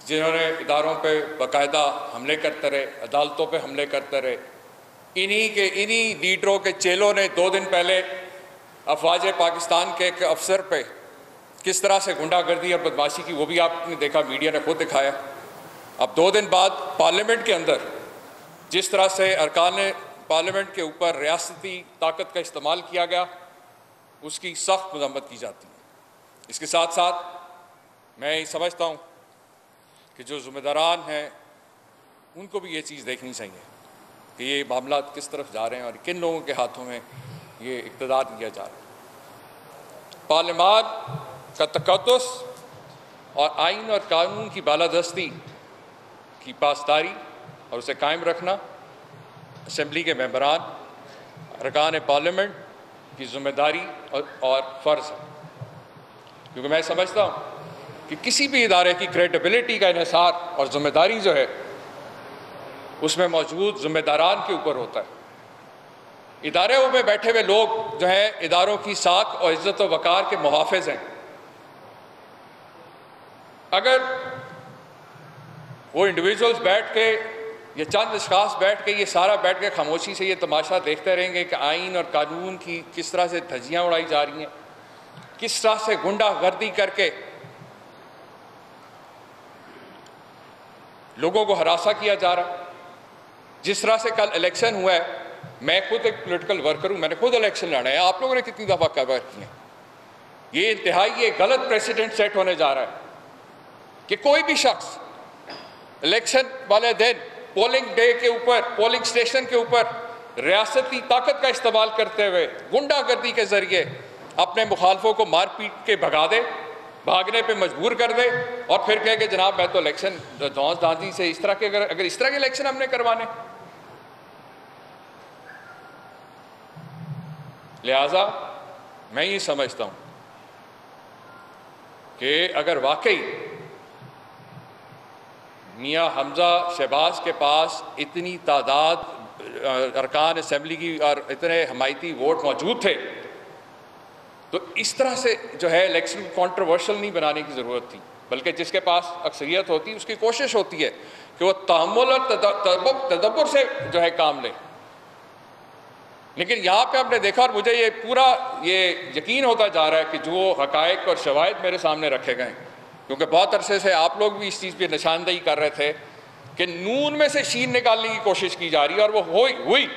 जिन्होंने इदारों पे बाकायदा हमले करते रहे, अदालतों पे हमले करते रहे, इन्हीं लीडरों के चेलों ने 2 दिन पहले अफवाज पाकिस्तान के एक अफसर पे किस तरह से गुंडागर्दी और बदमाशी की, वो भी आपने देखा, मीडिया ने खुद दिखाया। अब 2 दिन बाद पार्लियामेंट के अंदर जिस तरह से अरकान पार्लियामेंट के ऊपर रियासती ताकत का इस्तेमाल किया गया, उसकी सख्त मज़म्मत की जाती है। इसके साथ साथ मैं समझता हूँ कि जो ज़िम्मेदारान हैं उनको भी ये चीज़ देखनी चाहिए कि ये मामला किस तरफ जा रहे हैं और किन लोगों के हाथों में ये इक़्तिदार दिया जा रहा है। पार्लियामान का तक़द्दुस और आइन और कानून की बालादस्ती की पासदारी और उसे कायम रखना असम्बली के मेंबरान अरकान पार्लियामेंट की ज़िम्मेदारी और फ़र्ज़ है। क्योंकि मैं समझता हूँ कि किसी भी इदारे की क्रेडिबिलिटी का इन्हिसार और ज़िम्मेदारी जो है उसमें मौजूद ज़िम्मेदारान के ऊपर होता है। इदारों में बैठे हुए लोग जो हैं इदारों की साख और इज़्ज़त और वक़ार के मुहाफ़िज़ हैं। अगर वो इंडिविजुअल्स बैठ के ये चंद अशख़ास बैठ के ये सारा बैठ के खामोशी से ये तमाशा देखते रहेंगे कि आइन और कानून की किस तरह से धज्जियाँ उड़ाई जा रही हैं, किस तरह से गुंडागर्दी करके लोगों को हरासा किया जा रहा। जिस तरह से कल इलेक्शन हुआ है, मैं खुद एक पॉलिटिकल वर्कर हूँ, मैंने खुद इलेक्शन लड़ा है, आप लोगों ने कितनी दफ़ा कवर की है। ये इंतहाई एक गलत प्रेसिडेंट सेट होने जा रहा है कि कोई भी शख्स इलेक्शन वाले दिन पोलिंग डे के ऊपर, पोलिंग स्टेशन के ऊपर रियासती ताकत का इस्तेमाल करते हुए गुंडागर्दी के जरिए अपने मुखालफों को मार पीट के भगा दे, भागने पे मजबूर कर दे और फिर कहे कि जनाब मैं तो इलेक्शन धौंस धांधी से इस तरह के अगर इस तरह के इलेक्शन हमने करवाने। लिहाजा मैं ये समझता हूँ कि अगर वाकई मियाँ हमजा शहबाज के पास इतनी तादाद अरकान असेंबली की और इतने हमायती वोट मौजूद थे तो इस तरह से जो है इलेक्शन को कंट्रोवर्शियल नहीं बनाने की ज़रूरत थी, बल्कि जिसके पास अक्सरियत होती है उसकी कोशिश होती है कि वो तहम्मुल और तदब्बुर से जो है काम ले। लेकिन यहाँ पे आपने देखा, और मुझे ये पूरा ये यकीन होता जा रहा है कि जो हक़ाइक़ और शवाहिद मेरे सामने रखे गए, क्योंकि बहुत अरसे से आप लोग भी इस चीज़ पर निशानदेही कर रहे थे कि नून में से शीन निकालने की कोशिश की जा रही है, और वो हुई।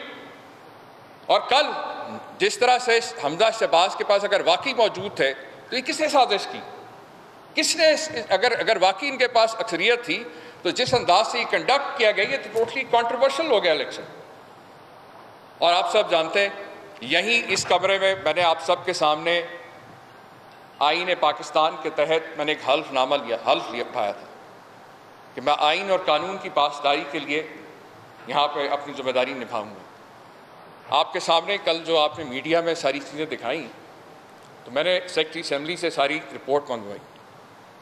और कल जिस तरह से हमजा शहबाज के पास अगर वाकई मौजूद थे तो ये किसने साजिश की, किसने, अगर वाकई इनके पास अक्सरियत थी तो जिस अंदाज से ये कंडक्ट किया गया ये तो टोटली कंट्रोवर्शियल हो गया इलेक्शन। और आप सब जानते हैं, यहीं इस कमरे में मैंने आप सब के सामने आईन पाकिस्तान के तहत मैंने एक हल्फ लिया था कि मैं आईन और कानून की पासदारी के लिए यहाँ पे अपनी जिम्मेदारी निभाऊंगा। आपके सामने कल जो आपने मीडिया में सारी चीज़ें दिखाई, तो मैंने सेक्रेटरी असेंबली से सारी रिपोर्ट मंगवाई।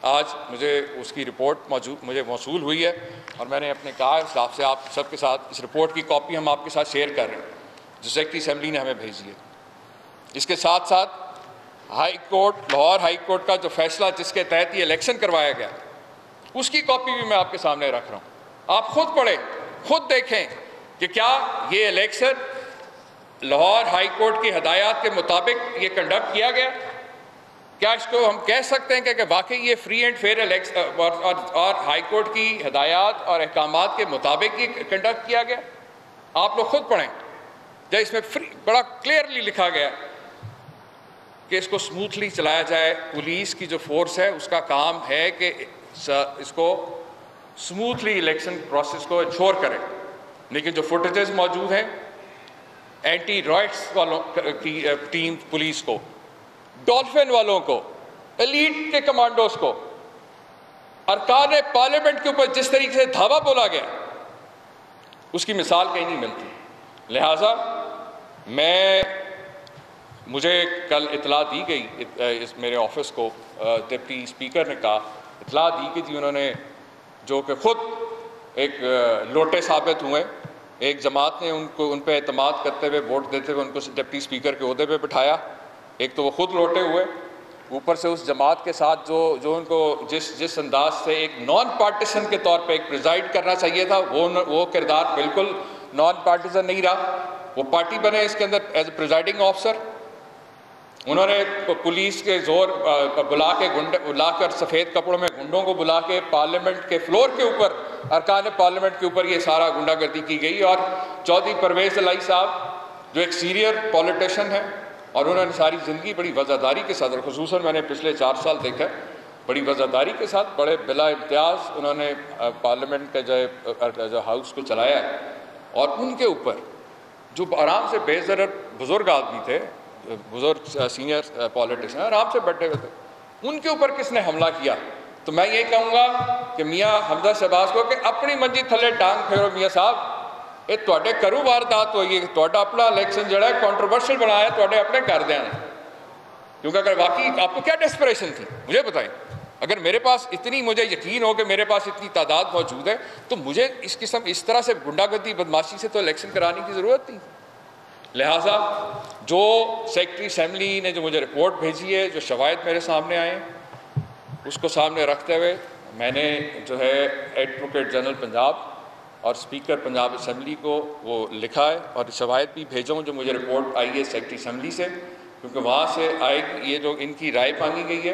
आज मुझे उसकी रिपोर्ट मुझे मौसूल हुई है, और मैंने अपने कहा आपसे, आप सबके साथ इस रिपोर्ट की कॉपी हम आपके साथ शेयर कर रहे हैं जो सेक्रेटरी असेंबली ने हमें भेजी है। इसके साथ साथ high court, Lahore high court का जो फैसला जिसके तहत ये इलेक्शन करवाया गया, उसकी कॉपी भी मैं आपके सामने रख रहा हूँ। आप खुद पढ़ें, खुद देखें कि क्या ये इलेक्शन लाहौर हाई कोर्ट की हदायत के मुताबिक ये कंडक्ट किया गया। क्या इसको हम कह सकते हैं कि वाकई ये फ्री एंड फेयर इलेक्शन और हाई कोर्ट की हदायत और अहकामात के मुताबिक ये कंडक्ट किया गया। आप लोग खुद पढ़ें, जब इसमें बड़ा क्लियरली लिखा गया कि इसको स्मूथली चलाया जाए। पुलिस की जो फोर्स है उसका काम है कि इसको स्मूथली इलेक्शन प्रोसेस को इंश्योर करें। लेकिन जो फुटेजेस मौजूद हैं एंटी रॉयट्स वालों की टीम, पुलिस को, डॉल्फिन वालों को, एलीट के कमांडोज को, अरकान पार्लियामेंट के ऊपर जिस तरीके से धावा बोला गया, उसकी मिसाल कहीं नहीं मिलती। लिहाजा मुझे कल इतला दी गई, इस मेरे ऑफिस को डिप्टी स्पीकर ने कहा, इतला दी कि जी उन्होंने, जो कि खुद एक लोटे साबित हुए, एक जमात ने उन पे एतमाद करते हुए वोट देते हुए उनको डिप्टी स्पीकर के ओहदे पे बिठाया। एक तो वो खुद लोटे हुए, ऊपर से उस जमात के साथ जो उनको जिस अंदाज से एक नॉन पार्टीसन के तौर पे एक प्रिजाइड करना चाहिए था, वो किरदार बिल्कुल नॉन पार्टीसन नहीं रहा। वो पार्टी बने इसके अंदर एज ए प्रिजाइडिंग ऑफिसर। उन्होंने पुलिस के जोर बुलाकर सफ़ेद कपड़ों में गुंडों को बुला के पार्लियामेंट के फ्लोर के ऊपर, अरकान पार्लियामेंट के ऊपर ये सारा गुंडागर्दी की गई। और चौधरी परवेज़ इलाही साहब जो एक सीनियर पॉलिटिशियन है, और उन्होंने सारी ज़िंदगी बड़ी वज़ादारी के साथ, ख़ुसूसन मैंने पिछले 4 साल देखा, बड़ी वज़ादारी के साथ, बड़े बिला इम्तियाज़ उन्होंने पार्लियामेंट के जो हाउस को चलाया है। और उनके ऊपर जो आराम से बेज़रर बुज़ुर्ग आदमी थे, बुज़ुर्ग सीनियर पॉलिटिशियन आराम से बैठे हुए थे, उनके ऊपर किसने हमला किया? तो मैं ये कहूँगा कि मियाँ हमजा शहबाज को कि अपनी मंजी थले टांग फेरो मियाँ साहब, ये तुहाडे करू वारदात होई है, तुहाडा अपना इलेक्शन जड़ा है कंट्रोवर्शियल बनाया तुहाडे अपने कर दें। क्योंकि अगर वाकई आपको क्या डेस्परेशन थी मुझे बताएं। अगर मेरे पास इतनी, मुझे यकीन हो कि मेरे पास इतनी तादाद मौजूद है, तो मुझे इस तरह से गुंडागर्दी बदमाशी से तो इलेक्शन कराने की ज़रूरत थी। लिहाजा जो सेक्रेटरी असेंबली ने जो मुझे रिपोर्ट भेजी है, जो शवाहिद मेरे सामने आए, उसको सामने रखते हुए मैंने जो है एडवोकेट जनरल पंजाब और स्पीकर पंजाब असेंबली को वो लिखा है, और शवाहिद भी भेजूँ जो मुझे रिपोर्ट आई है सेक्रेटरी असेंबली से, क्योंकि वहाँ से आएगी ये जो इनकी राय मांगी गई है।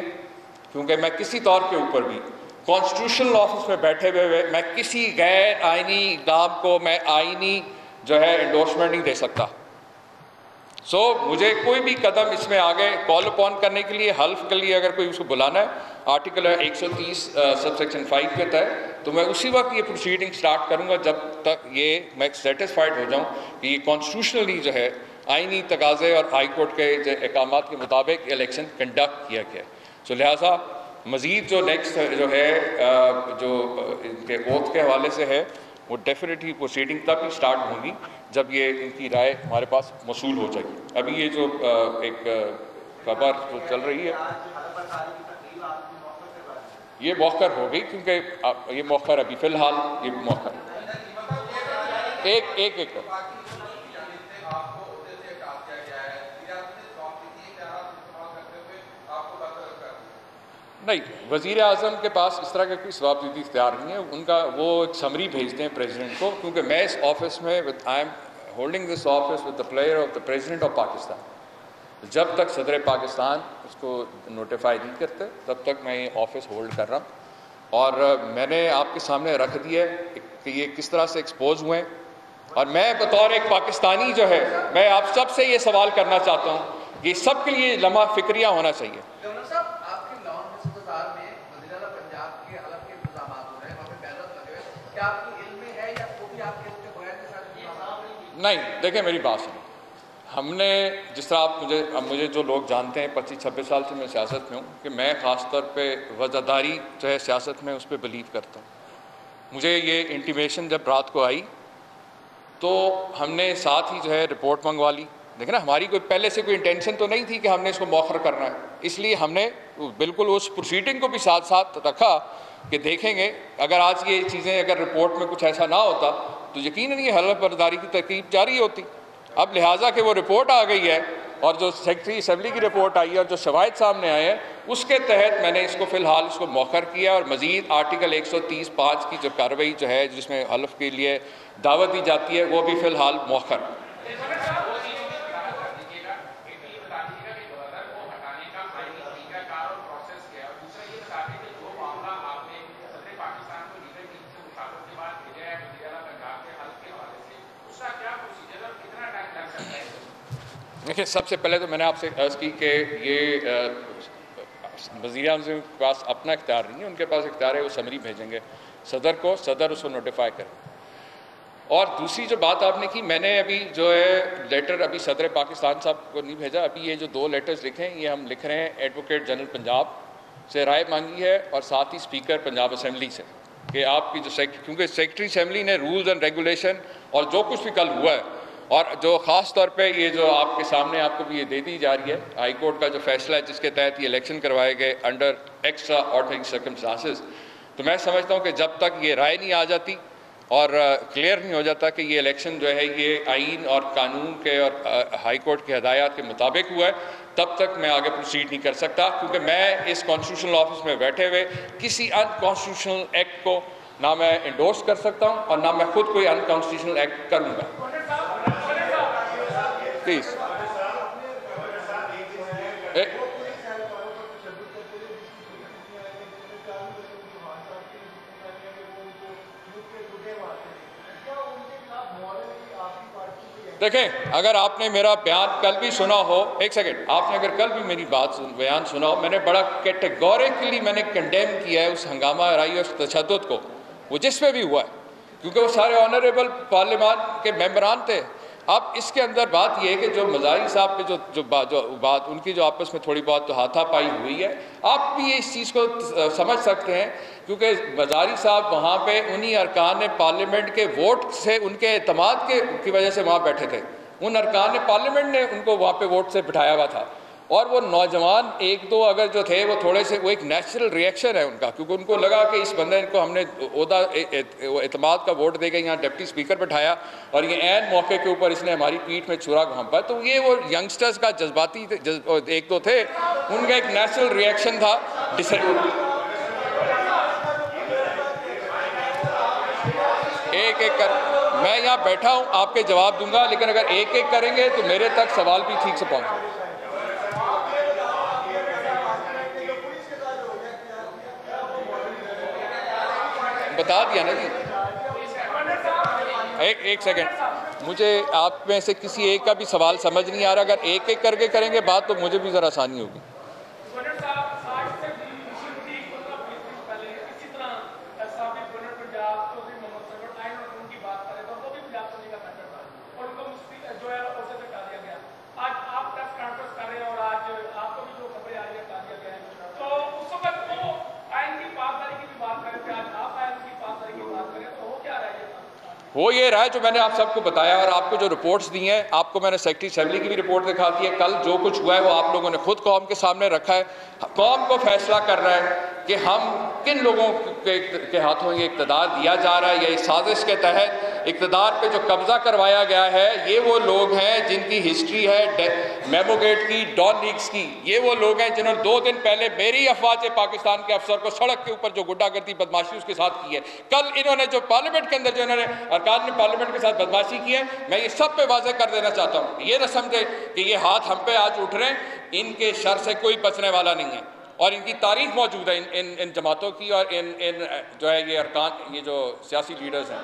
क्योंकि मैं किसी तौर के ऊपर भी कॉन्स्टिट्यूशनल ऑफिस में बैठे हुए मैं किसी गैर आइनी इक़दाम को मैं आइनी जो है एंडोर्समेंट नहीं दे सकता। मुझे कोई भी कदम इसमें आगे कॉल अपॉन करने के लिए, हल्फ के लिए अगर कोई उसको बुलाना है, आर्टिकल 130 सबसेक्शन 5 के तहत, तो मैं उसी वक्त ये प्रोसीडिंग स्टार्ट करूँगा जब तक ये मैं सेटिस्फाइड हो जाऊँ कि ये कॉन्स्टिट्यूशनली जो है आइनी तकाज़े और हाई कोर्ट के जो अहकामात के मुताबिक इलेक्शन कंडक्ट किया गया। लिहाजा मज़ीद जो नेक्स्ट जो है जो इनके ओथ के हवाले से है, वो डेफिनेटली प्रोसीडिंग तब ही स्टार्ट होंगी जब ये इनकी राय हमारे पास मौसूल हो जाएगी। अभी ये जो एक खबर जो चल रही है, ये मौखर हो गई, क्योंकि ये मौखर अभी फ़िलहाल ये मौखर एक नहीं, वज़ीर आज़म के पास इस तरह का कोई जवाबदेही इख्तियार नहीं है। उनका वो एक समरी भेजते हैं प्रेसिडेंट को, क्योंकि मैं इस ऑफिस में I am holding this office with the player of the president of Pakistan. जब तक सदर पाकिस्तान उसको नोटिफाई नहीं करते तब तक मैं ये ऑफिस होल्ड कर रहा हूँ। और मैंने आपके सामने रख दिया है कि ये किस तरह से एक्सपोज हुए हैं। और मैं बतौर एक पाकिस्तानी जो है, मैं आप सब से ये सवाल करना चाहता हूँ कि सबके लिए लम्हा फिक्रिया होना चाहिए। नहीं, देखें मेरी बात सुनो, हमने जिस तरह आप मुझे जो लोग जानते हैं 25-26 साल से मैं सियासत में हूँ, कि मैं ख़ास तौर पे वज़ादारी जो है सियासत में उस पर बिलीव करता हूँ। मुझे ये इंटीमेशन जब रात को आई तो हमने साथ ही जो है रिपोर्ट मंगवा ली। देखें ना, हमारी कोई पहले से कोई इंटेंशन तो नहीं थी कि हमने इसको मौखर करना है, इसलिए हमने बिल्कुल उस प्रोसीडिंग को भी साथ साथ रखा कि देखेंगे अगर आज ये चीज़ें अगर रिपोर्ट में कुछ ऐसा ना होता तो यकीनन ये हलफ बर्दारी की तरकीब जारी होती। अब लिहाजा कि वो रिपोर्ट आ गई है और जो सेक्रेटरी असम्बली की रिपोर्ट आई है और जो शवाहिद सामने आए हैं, उसके तहत मैंने इसको फ़िलहाल इसको मौखर किया और मज़ीद आर्टिकल 130(5) की जो कार्रवाई जो है जिसमें हलफ के लिए दावत दी जाती है वो भी फ़िलहाल मौखर। देखिए, सबसे पहले तो मैंने आपसे अर्ज़ की कि ये वज़ीर आज़म के पास अपना इख्तियार नहीं है, उनके पास इख्तियार है वो समरी भेजेंगे सदर को, सदर उसको नोटिफाई करें। और दूसरी जो बात आपने की, मैंने अभी जो है लेटर अभी सदर पाकिस्तान साहब को नहीं भेजा। अभी ये जो 2 लेटर्स लिखे हैं ये हम लिख रहे हैं एडवोकेट जनरल पंजाब से राय मांगी है और साथ ही स्पीकर पंजाब असम्बली से कि आपकी जो क्योंकि सेक्रेटरी असम्बली ने रूल्स एंड रेगुलेशन और जो कुछ भी कल हुआ है और जो ख़ास तौर पे ये जो आपके सामने आपको भी ये दे दी जा रही है हाई कोर्ट का जो फैसला है जिसके तहत ये इलेक्शन करवाए गए अंडर एक्स्ट्रा ऑर्डिनरी सर्कमस्टांसेस, तो मैं समझता हूँ कि जब तक ये राय नहीं आ जाती और क्लियर नहीं हो जाता कि ये इलेक्शन जो है ये आइन और कानून के और हाई कोर्ट के हदायत के मुताबिक हुआ है, तब तक मैं आगे प्रोसीड नहीं कर सकता। क्योंकि मैं इस कॉन्स्टिट्यूशनल ऑफिस में बैठे हुए किसी अनकॉन्स्टिट्यूशनल एक्ट को ना मैं इंडोर्स कर सकता हूँ और ना मैं खुद कोई अनकॉन्स्टिट्यूशनल एक्ट करूँगा। प्लीज देखें, अगर आपने मेरा बयान कल भी सुना हो, एक सेकंड, आपने अगर कल भी मेरी बयान सुना हो, मैंने बड़ा कैटेगोरिकली मैंने कंडेम किया है उस हंगामा आराई और तशद्दुद को, वो जिसमें भी हुआ है, क्योंकि वो सारे ऑनरेबल पार्लियामान के मेंबरान थे। अब इसके अंदर बात यह है कि जो मज़ारी साहब पे जो बात उनकी जो आपस में थोड़ी बहुत तो हाथापाई हुई है, आप भी इस चीज़ को समझ सकते हैं क्योंकि मज़ारी साहब वहाँ पे उन्हीं अरकान पार्लियामेंट के वोट से उनके एतमाद की वजह से वहाँ बैठे थे। उन अरकान पार्लियामेंट ने उनको वहाँ पे वोट से बिठाया हुआ था और वो नौजवान 1-2 अगर जो थे वो थोड़े से वो एक नेचुरल रिएक्शन है उनका, क्योंकि उनको लगा कि इस बंदे को हमने ओहदा एतमाद का वोट देकर यहाँ डिप्टी स्पीकर बैठाया और ये ऐन मौके के ऊपर इसने हमारी पीठ में छुरा घोंपा। तो ये वो यंगस्टर्स का जज्बाती 1-2 थे, उनका एक नेचुरल रिएक्शन था। एक कर मैं यहाँ बैठा हूँ, आपके जवाब दूंगा, लेकिन अगर एक करेंगे तो मेरे तक सवाल भी ठीक से पहुँचे। बता दिया ना जी। एक सेकंड, मुझे आप में से किसी एक का भी सवाल समझ नहीं आ रहा। अगर एक करके करेंगे बात तो मुझे भी ज़रा आसानी होगी। वो ये रहा है जो मैंने आप सबको बताया और आपको जो रिपोर्ट्स दी हैं, आपको मैंने सेक्रेटरी असेंबली की भी रिपोर्ट दिखा दी है। कल जो कुछ हुआ है वो आप लोगों ने खुद कौम के सामने रखा है। कौम को फैसला कर रहा है कि हम किन लोगों के हाथों ये इक़्तिदार दिया जा रहा है या इस साजिश के तहत इक़्तिदार पे जो कब्जा करवाया गया है, ये वो लोग हैं जिनकी हिस्ट्री है मेमोगेट की, डॉन लीग्स की। ये वो लोग हैं जिन्होंने 2 दिन पहले मेरी अफवाज पाकिस्तान के अफसर को सड़क के ऊपर जो गुंडागर्दी बदमाशी उसके साथ की है। कल इन्होंने जो पार्लियामेंट के अंदर जो इन्होंने अरकान ने पार्लियामेंट के साथ बदमाशी की है, मैं ये सब पे वाज़ेह कर देना चाहता हूँ। ये न समझे कि ये हाथ हम पे आज उठ रहे हैं, इनके शर से कोई बचने वाला नहीं है और इनकी तारीख मौजूद है इन जमातों की और इन जो है ये अरकान, ये जो सियासी लीडर्स हैं।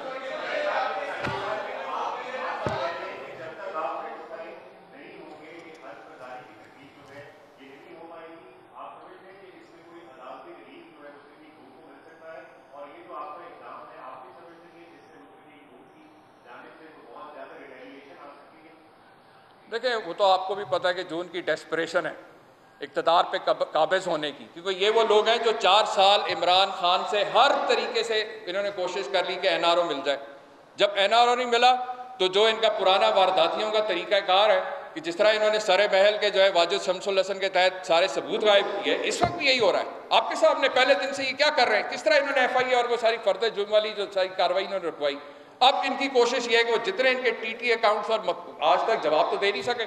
देखिए, वो तो आपको भी पता है कि जो उनकी डेस्परेशन है इक़्तिदार पे काबिज होने की, क्योंकि ये वो लोग हैं जो 4 साल इमरान खान से हर तरीके से इन्होंने कोशिश कर ली कि NRO मिल जाए। जब NRO नहीं मिला तो जो इनका पुराना वारदातियों का तरीक़ाकार है कि जिस तरह इन्होंने सरे महल के जो है वाजिद शमसुल हसन के तहत सारे सबूत गायब किए, इस वक्त भी यही हो रहा है। आपके सामने पहले दिन से ये क्या कर रहे हैं, किस तरह इन्होंने FIA और वो सारी फर्द जुर्म वाली जो सारी कार्रवाई इन्होंने रुकवाई। अब इनकी कोशिश ये है कि वो जितने इनके TT अकाउंट्स और आज तक जवाब तो दे नहीं सके।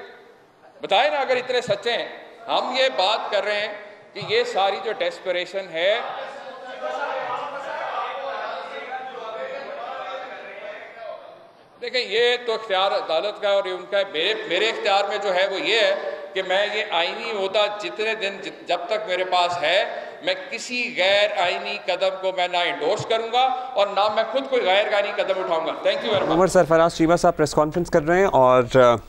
बताए ना, अगर इतने सच्चे हैं, हम ये बात कर रहे हैं कि ये सारी जो डेस्परेशन है, देखिए ये तो इख्तियार अदालत का और उनका है। मेरे इख्तियार में जो है वो ये है कि मैं ये आईनी होता जितने दिन जब तक मेरे पास है, मैं किसी गैर आईनी कदम को मैं ना इंडोर्स करूंगा और ना मैं खुद कोई गैर आईनी कदम उठाऊंगा। Thank you very much. Umar Sarfraz Cheema साहब प्रेस कॉन्फ्रेंस कर रहे हैं और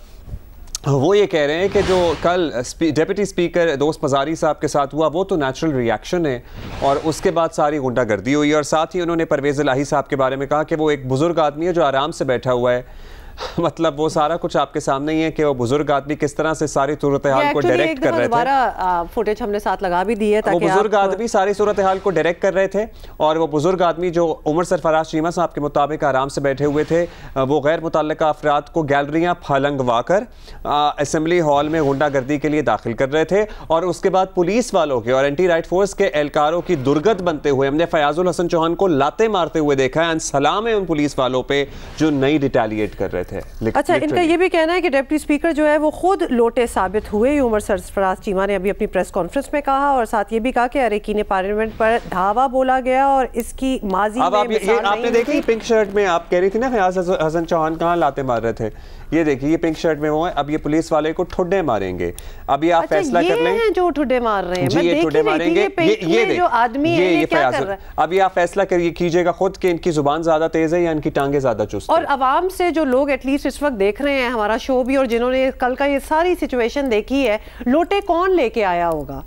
वो ये कह रहे हैं कि जो कल डेप्यूटी स्पीकर दोस्त मज़ारी साहब के साथ हुआ वो तो नेचुरल रिएक्शन है और उसके बाद सारी गुंडागर्दी हुई। और साथ ही उन्होंने परवेज़ इलाही साहब के बारे में कहा कि वो एक बुज़ुर्ग आदमी है जो आराम से बैठा हुआ है। मतलब वो सारा कुछ आपके सामने ही है कि वो बुजुर्ग आदमी किस तरह से सारी सूरत हाल को डायरेक्ट कर रहे थे। दोबारा फुटेज हमने साथ लगा भी दी है ताकि वो बुजुर्ग आदमी सारी सूरत हाल को डायरेक्ट कर रहे थे और वो बुजुर्ग आदमी जो उमर सरफराज चीमा साहब के मुताबिक आराम से बैठे हुए थे, वो गैर मुतल्लिका अफराद को गैलरियां फलंगवा कर असेंबली हॉल में गुंडागर्दी के लिए दाखिल कर रहे थे और उसके बाद पुलिस वालों के और एंटी राइट फोर्स के एहलकारों की दुर्गत बनते हुए हमने फयाजुल हसन चौहान को लाते मारते हुए देखा है। सलाम है उन पुलिस वालों पे जो नहीं रिटेलिएट कर रहे थे। अच्छा, इनका ये भी कहना है कि डिप्टी स्पीकर जो है वो खुद लोटे साबित हुए। उमर सरफराज चीमा ने अभी अपनी प्रेस कॉन्फ्रेंस में कहा और साथ ये भी कहा कि अरकान पार्लियामेंट पर धावा बोला गया और इसकी माजी अब आप ये आपने देखी पिंक शर्ट में आप कह रही थी ना फयाजुल हसन चौहान कहाँ लाते मार रहे थे, ये देखिए ये पिंक शर्ट में वो है। अब ये पुलिस वाले को ठुड्डे मारेंगे। अब ये आप फैसला कर लें। ये जो ठुड्डे मार रहे हैं, जी ये ठुड्डे मारेंगे। ये जो आदमी है ये क्या कर रहा है। अब ये आप फैसला करिए कीजिएगा खुद कि इनकी जुबान ज्यादा तेज है या इनकी टांगे ज्यादा चुस्त है। और अवाम से जो लोग एटलीस्ट इस वक्त देख रहे हैं हमारा शो भी और जिन्होंने कल का ये सारी सिचुएशन देखी है, लोटे कौन लेके आया होगा।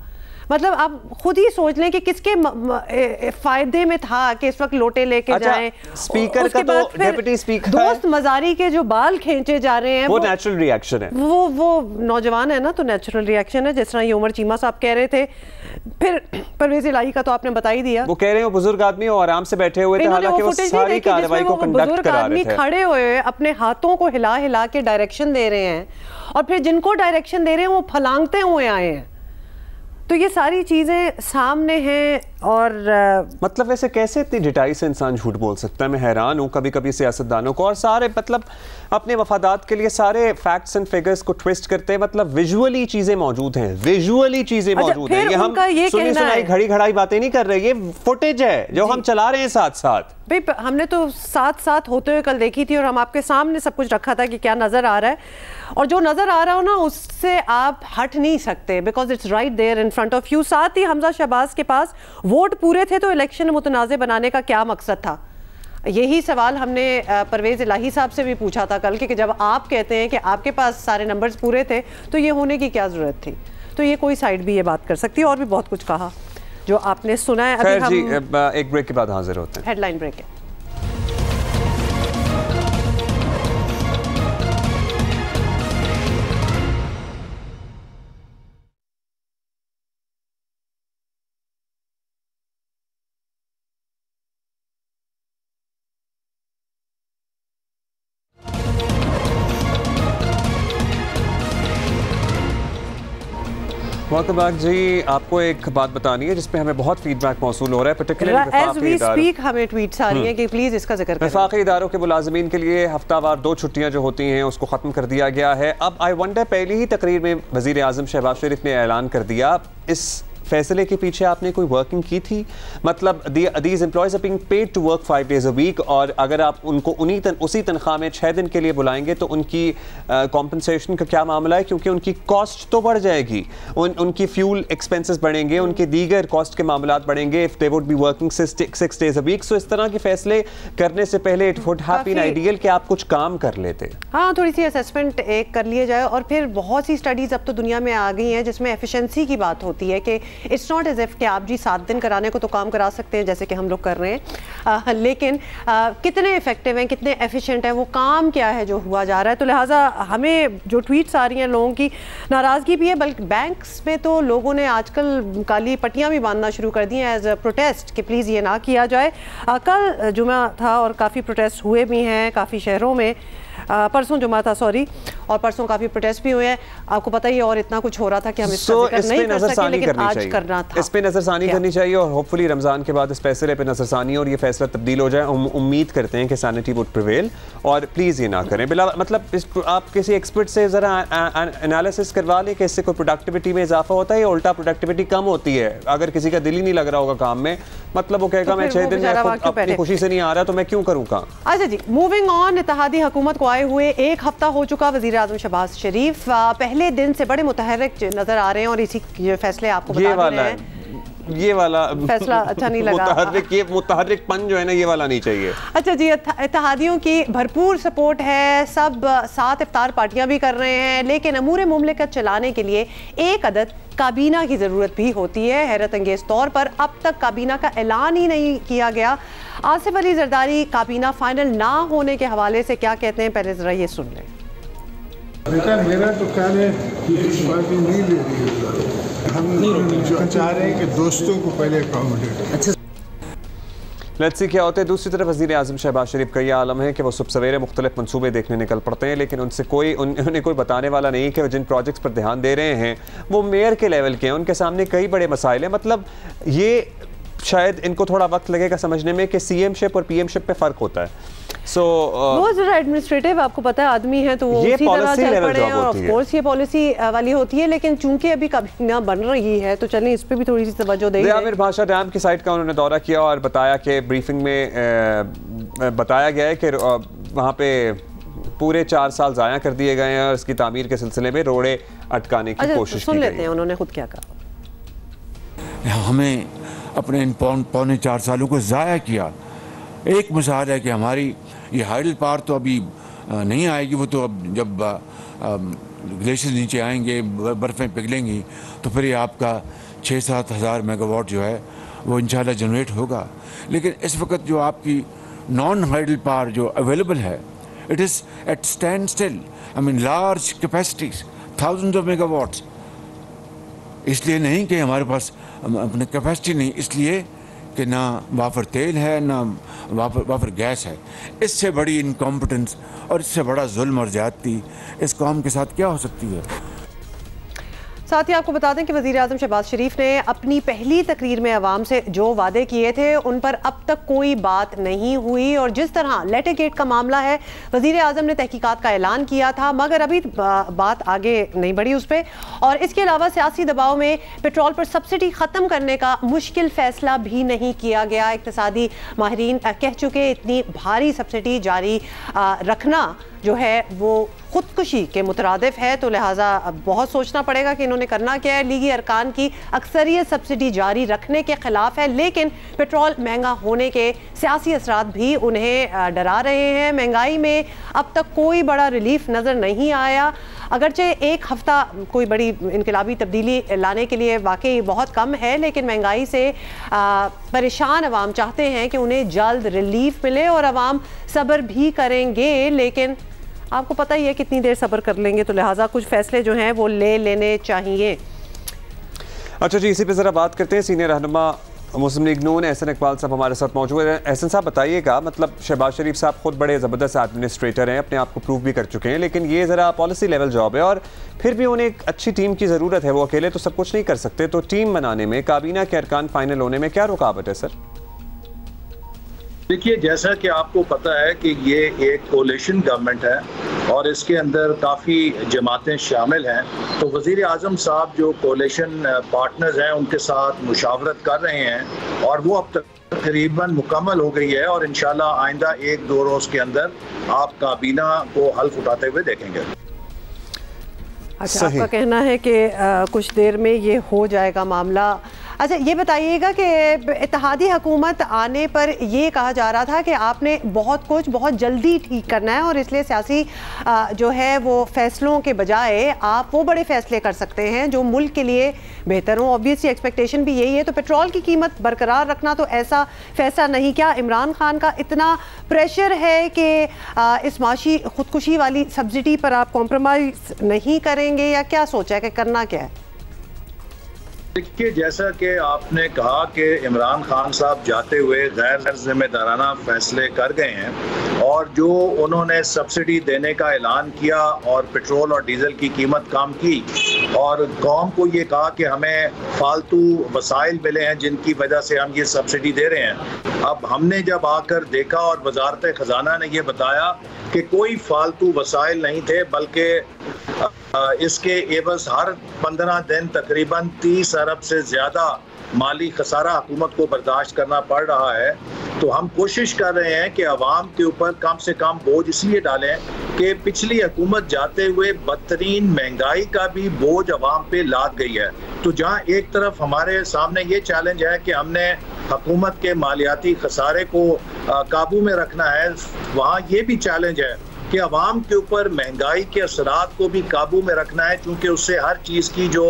मतलब आप खुद ही सोच लें कि किसके फायदे में था कि इस वक्त लोटे लेके जाएं। स्पीकर का तो डेप्यूटी स्पीकर दोस्त मज़ारी के जो बाल खींचे जा रहे हैं वो नेचुरल रिएक्शन है। वो नौजवान है ना, तो नेचुरल रिएक्शन है। जिस तरह ये उमर चीमा साहब कह रहे थे, फिर परवेज़ इलाही का तो आपने बता ही दिया। वो कह रहे हैं वो बुजुर्ग आदमी और आराम से बैठे हुए थे, हालांकि वो सारी कार्रवाई को कंडक्ट करा रहे थे। खड़े हुए अपने हाथों को हिला हिला के डायरेक्शन दे रहे हैं और फिर जिनको डायरेक्शन दे रहे हैं वो फलांगते हुए आए हैं। तो ये सारी चीज़ें सामने हैं और मतलब वैसे कैसे इतनी डिटाई से इंसान झूठ बोल सकता है। मैं हैरान हूँ कभी कभी सियासतदानों को और सारे मतलब अपने मफादात के लिए सारे फैक्ट्स एंड फिगर्स को ट्विस्ट करते हैं। मतलब विजुअली चीजें मौजूद हैं, विजुअली चीजें मौजूद हैं। ये हम सुनी सुनाई घड़ी घड़ाई बातें नहीं कर रहे, ये फुटेज है जो हम चला रहे हैं साथ साथ। भाई हमने तो साथ साथ होते हुए कल देखी थी और हम आपके सामने सब कुछ रखा था कि क्या नजर आ रहा है और जो नजर आ रहा हो ना उससे आप हट नहीं सकते, because it's right there in front of you. साथ ही हमजा शहबाज के पास वोट पूरे थे तो इलेक्शन मुतनाज़ बनाने का क्या मकसद था। यही सवाल हमने परवेज़ इलाही साहब से भी पूछा था कल कि जब आप कहते हैं कि आपके पास सारे नंबर्स पूरे थे तो ये होने की क्या ज़रूरत थी। तो ये कोई साइड भी ये बात कर सकती है और भी बहुत कुछ कहा जो आपने सुना है। अभी हम एक ब्रेक के बाद हाजिर होते हैं। हेडलाइन ब्रेक है। वेलकम बैक जी। आपको एक बात बतानी है जिसपे हमें बहुत फीडबैक मौसूल हो रहा है, पर्टिकुलरली हमें ट्वीट्स आ रही हैं कि प्लीज इसका जिक्र करें। वफाकी इदारों के मुलाजमीन के लिए हफ्तावार 2 छुट्टियां जो होती हैं उसको ख़त्म कर दिया गया है। अब आई वंडर, पहली ही तकरीर में वज़ीर आज़म शहबाज शरीफ ने ऐलान कर दिया, इस फैसले के पीछे आपने कोई वर्किंग की थी? मतलब these employees are being paid to work 5 days a week, और अगर आप उनको उसी तनख्वाह में 6 दिन के लिए बुलाएंगे तो उनकी कॉम्पनसेशन का क्या मामला है? क्योंकि उनकी कॉस्ट तो बढ़ जाएगी, उनकी फ्यूल एक्सपेंसेस बढ़ेंगे, उनके दीगर कॉस्ट के मामलात बढ़ेंगे if they would be working 6 days a week। So इस तरह के फैसले करने से पहले it would have been ideal कि आप कुछ काम कर लेते। हाँ, थोड़ी सी असेसमेंट एक कर लिया जाए। और फिर बहुत सी स्टडीज अब तो दुनिया में आ गई हैं जिसमें एफिशिएंसी की बात होती है कि इट्स नॉट एज इफ कि आप जी 7 दिन कराने को तो काम करा सकते हैं जैसे कि हम लोग कर रहे हैं, लेकिन कितने इफेक्टिव हैं, कितने एफिशिएंट हैं, वो काम क्या है जो हुआ जा रहा है। तो लिहाजा हमें जो ट्वीट्स आ रही हैं, लोगों की नाराज़गी भी है, बल्कि बैंक्स में तो लोगों ने आजकल काली पट्टियां भी बांधना शुरू कर दी हैं एज अ प्रोटेस्ट कि प्लीज़ ये ना किया जाए। कल जुमा था और काफ़ी प्रोटेस्ट हुए भी हैं काफ़ी शहरों में, परसों जुमा था सॉरी, और परसों काफ़ी प्रोटेस्ट भी हुए हैं। आपको पता ही, और इतना कुछ हो रहा था कि हम इसका जिक्र नहीं कर सके, लेकिन आज करना था। इस पे नजरसानी करनी चाहिए और होपफुली रमज़ान के बाद इस फैसले पे नजरसानी और ये फैसला तब्दील हो जाए। उम्मीद करते हैं कि सैनिटी वुड प्रिवेल, और प्लीज़ ये ना करें। बिला मतलब आप किसी एक्सपर्ट से ज़रा एनालिसिस करवा लें कि इससे कोई प्रोडक्टिविटी में इजाफा होता है या उल्टा प्रोडक्टिविटी कम होती है। अगर किसी का दिल ही नहीं लग रहा होगा काम में, मतलब वो कहेगा मैं 6 दिन में अपनी खुशी से नहीं आ रहा तो मैं क्यों करूँ काम। अच्छा जी, मूविंग ऑन। इत्तेहादी हुकूमत को आए हुए 1 हफ्ता हो चुका। वज़ीर आज़म शहबाज शरीफ पहले दिन से बड़े मुतहर्रिक नजर आ रहे हैं और इसी फैसले आपको बता दे रहे हैं। ये वाला फैसला अच्छा नहीं लगा। मुतहर्रिक पन जो है ना, ये वाला नहीं चाहिए। अच्छा जी, इत्तेहादियों की भरपूर सपोर्ट है, सब साथ इफ्तार पार्टियां भी कर रहे हैं, लेकिन अमूर मुमलिकत चलाने के लिए एक अदद काबीना की ज़रूरत भी होती है। हैरत अंगेज़ तौर पर अब तक काबीना का ऐलान ही नहीं किया गया। आसिफ अली जरदारी काबीना फाइनल ना होने के हवाले से क्या कहते हैं, पहले ज़रा ये सुन लें। बेटा, मेरा तो ख्याल है कि इस पार्टी नहीं ले रही है। हम जो चाह रहे हैं कि दोस्तों को पहले अकोमोडेट। अच्छा, लेट्स सी क्या होता है। दूसरी तरफ वज़ीर आज़म शहबाज शरीफ का यह आलम है कि वो सुबह सवेरे मुख्तलिफ मनसूबे देखने निकल पड़ते हैं, लेकिन उनसे उन्हें कोई बताने वाला नहीं कि जिन प्रोजेक्ट्स पर ध्यान दे रहे हैं वो मेयर के लेवल के हैं। उनके सामने कई बड़े मसाइल हैं। मतलब ये शायद इनको थोड़ा वक्त लगेगा समझने में कि CM-शिप और PM-शिप पे फ़र्क होता है। वो जरा एडमिनिस्ट्रेटिव, आपको पता है आदमी है तो वो उसी तरह चल पड़े हैं, और ऑफ कोर्स ये पॉलिसी वाली होती है, लेकिन चूंकि अभी काबीना बन रही है तो चलिए इस पे भी थोड़ी सी तवज्जो दें। आमिर भाषा डैम की साइट का उन्होंने दौरा किया और बताया कि ब्रीफिंग में बताया गया है कि वहाँ पे पूरे 4 साल ज़ाया कर दिए गए हैं और इसकी तामीर के सिलसिले में रोड़े अटकाने की कोशिश सुन लेते हैं उन्होंने खुद क्या कहा। हमें अपने इन 4.25 सालों को ज़ाया किया। एक मिसाल है कि हमारी ये हाइडल पार तो अभी नहीं आएगी, वो तो अब जब ग्लेशियर नीचे आएंगे, बर्फ़ें पिघलेंगी, तो फिर ये आपका 6-7 हज़ार मेगावाट जो है वो इंशाल्लाह जनरेट होगा। लेकिन इस वक्त जो आपकी नॉन हाइडल पार जो अवेलेबल है, it is at standstill. I mean large capacities, thousands of megawatts. इसलिए नहीं कि हमारे पास अपनी कैपेसिटी नहीं, इसलिए कि ना वाफर तेल है ना वाफर गैस है। इससे बड़ी इनकॉम्पिटेंस और इससे बड़ा जुल्म और ज्यादती इस कौम के साथ क्या हो सकती है। साथ ही आपको बता दें कि वज़ीर आज़म शहबाज शरीफ ने अपनी पहली तकरीर में अवाम से जो वादे किए थे उन पर अब तक कोई बात नहीं हुई, और जिस तरह लेटर गेट का मामला है, वज़ीर आज़म ने तहकीकात का ऐलान किया था मगर अभी बात आगे नहीं बढ़ी उस पर। और इसके अलावा सियासी दबाव में पेट्रोल पर सब्सिडी ख़त्म करने का मुश्किल फ़ैसला भी नहीं किया गया। इक़्तिसादी माहिरीन कह चुके इतनी भारी सब्सिडी जारी रखना जो है वो खुदकुशी के मुतरादिफ है, तो लिहाजा बहुत सोचना पड़ेगा कि इन्होंने करना क्या है। लीगी अरकान की अक्सरियत सब्सिडी जारी रखने के खिलाफ है, लेकिन पेट्रोल महंगा होने के सियासी असरात भी उन्हें डरा रहे हैं। महंगाई में अब तक कोई बड़ा रिलीफ नज़र नहीं आया, अगरचे 1 हफ्ता कोई बड़ी इनकलाबी तब्दीली लाने के लिए वाकई बहुत कम है, लेकिन महंगाई से परेशान अवाम चाहते हैं कि उन्हें जल्द रिलीफ मिले और अवाम सब्र भी करेंगे, लेकिन आपको पता ही है कितनी देर सब्र कर लेंगे, तो लिहाजा कुछ फैसले जो हैं वो ले लेने चाहिए। अच्छा जी, इसी पे ज़रा बात करते हैं। सीनियर रहनुमा मुस्लिम लीग नून एहसन इकबाल साहब हमारे साथ मौजूद हैं। एहसन साहब बताइएगा, मतलब शहबाज शरीफ साहब खुद बड़े ज़बरदस्त एडमिनिस्ट्रेटर हैं, अपने आप को प्रूव भी कर चुके हैं, लेकिन ये ज़रा पॉलिसी लेवल जॉब है और फिर भी उन्हें एक अच्छी टीम की ज़रूरत है। वो अकेले तो सब कुछ नहीं कर सकते, तो टीम बनाने में, काबीना के अरकान फाइनल होने में क्या रुकावट है सर? देखिए, जैसा कि आपको पता है कि ये एक कोलिशन गवर्नमेंट है और इसके अंदर काफ़ी जमातें शामिल हैं, तो वज़ीर आज़म साहब जो कोलिशन पार्टनर्स हैं उनके साथ मुशावरत कर रहे हैं और वो अब तकरीबन मुकम्मल हो गई है और इंशाल्लाह आइंदा 1-2 रोज़ के अंदर आप काबीना को हल्फ उठाते हुए देखेंगे। अच्छा, आपका कहना है कि कुछ देर में ये हो जाएगा मामला। अच्छा, ये बताइएगा कि इत्तेहादी हुकूमत आने पर ये कहा जा रहा था कि आपने बहुत कुछ बहुत जल्दी ठीक करना है और इसलिए सियासी जो है वो फैसलों के बजाय आप वो बड़े फैसले कर सकते हैं जो मुल्क के लिए बेहतर हों। ऑब्वियसली एक्सपेक्टेशन भी यही है। तो पेट्रोल की कीमत बरकरार रखना तो ऐसा फैसला नहीं, क्या इमरान खान का इतना प्रेशर है कि इस माशी खुदकुशी वाली सब्सिडी पर आप कॉम्प्रोमाइज़ नहीं करेंगे, या क्या सोचा है कि करना क्या है? देखिए, जैसा कि आपने कहा कि इमरान खान साहब जाते हुए गैर जिम्मेदाराना फैसले कर गए हैं और जो उन्होंने सब्सिडी देने का ऐलान किया और पेट्रोल और डीजल की कीमत कम की और कौम को ये कहा कि हमें फालतू वसाइल मिले हैं जिनकी वजह से हम ये सब्सिडी दे रहे हैं। अब हमने जब आकर देखा और वजारत ख़जाना ने ये बताया कि कोई फालतू वसाइल नहीं थे, बल्कि इसके एवज हर 15 दिन तकरीबन 30 अरब से ज़्यादा माली खसारा हुकूमत को बर्दाश्त करना पड़ रहा है। तो हम कोशिश कर रहे हैं कि अवाम के ऊपर कम से कम बोझ इसलिए डालें कि पिछली हुकूमत जाते हुए बदतरीन महंगाई का भी बोझ अवाम पे लाद गई है। तो जहां एक तरफ हमारे सामने ये चैलेंज है कि हमने हुकूमत के मालियाती खसारे को काबू में रखना है, वहाँ ये भी चैलेंज है कि अवाम के ऊपर महंगाई के असरात को भी काबू में रखना है, क्योंकि उससे हर चीज़ की जो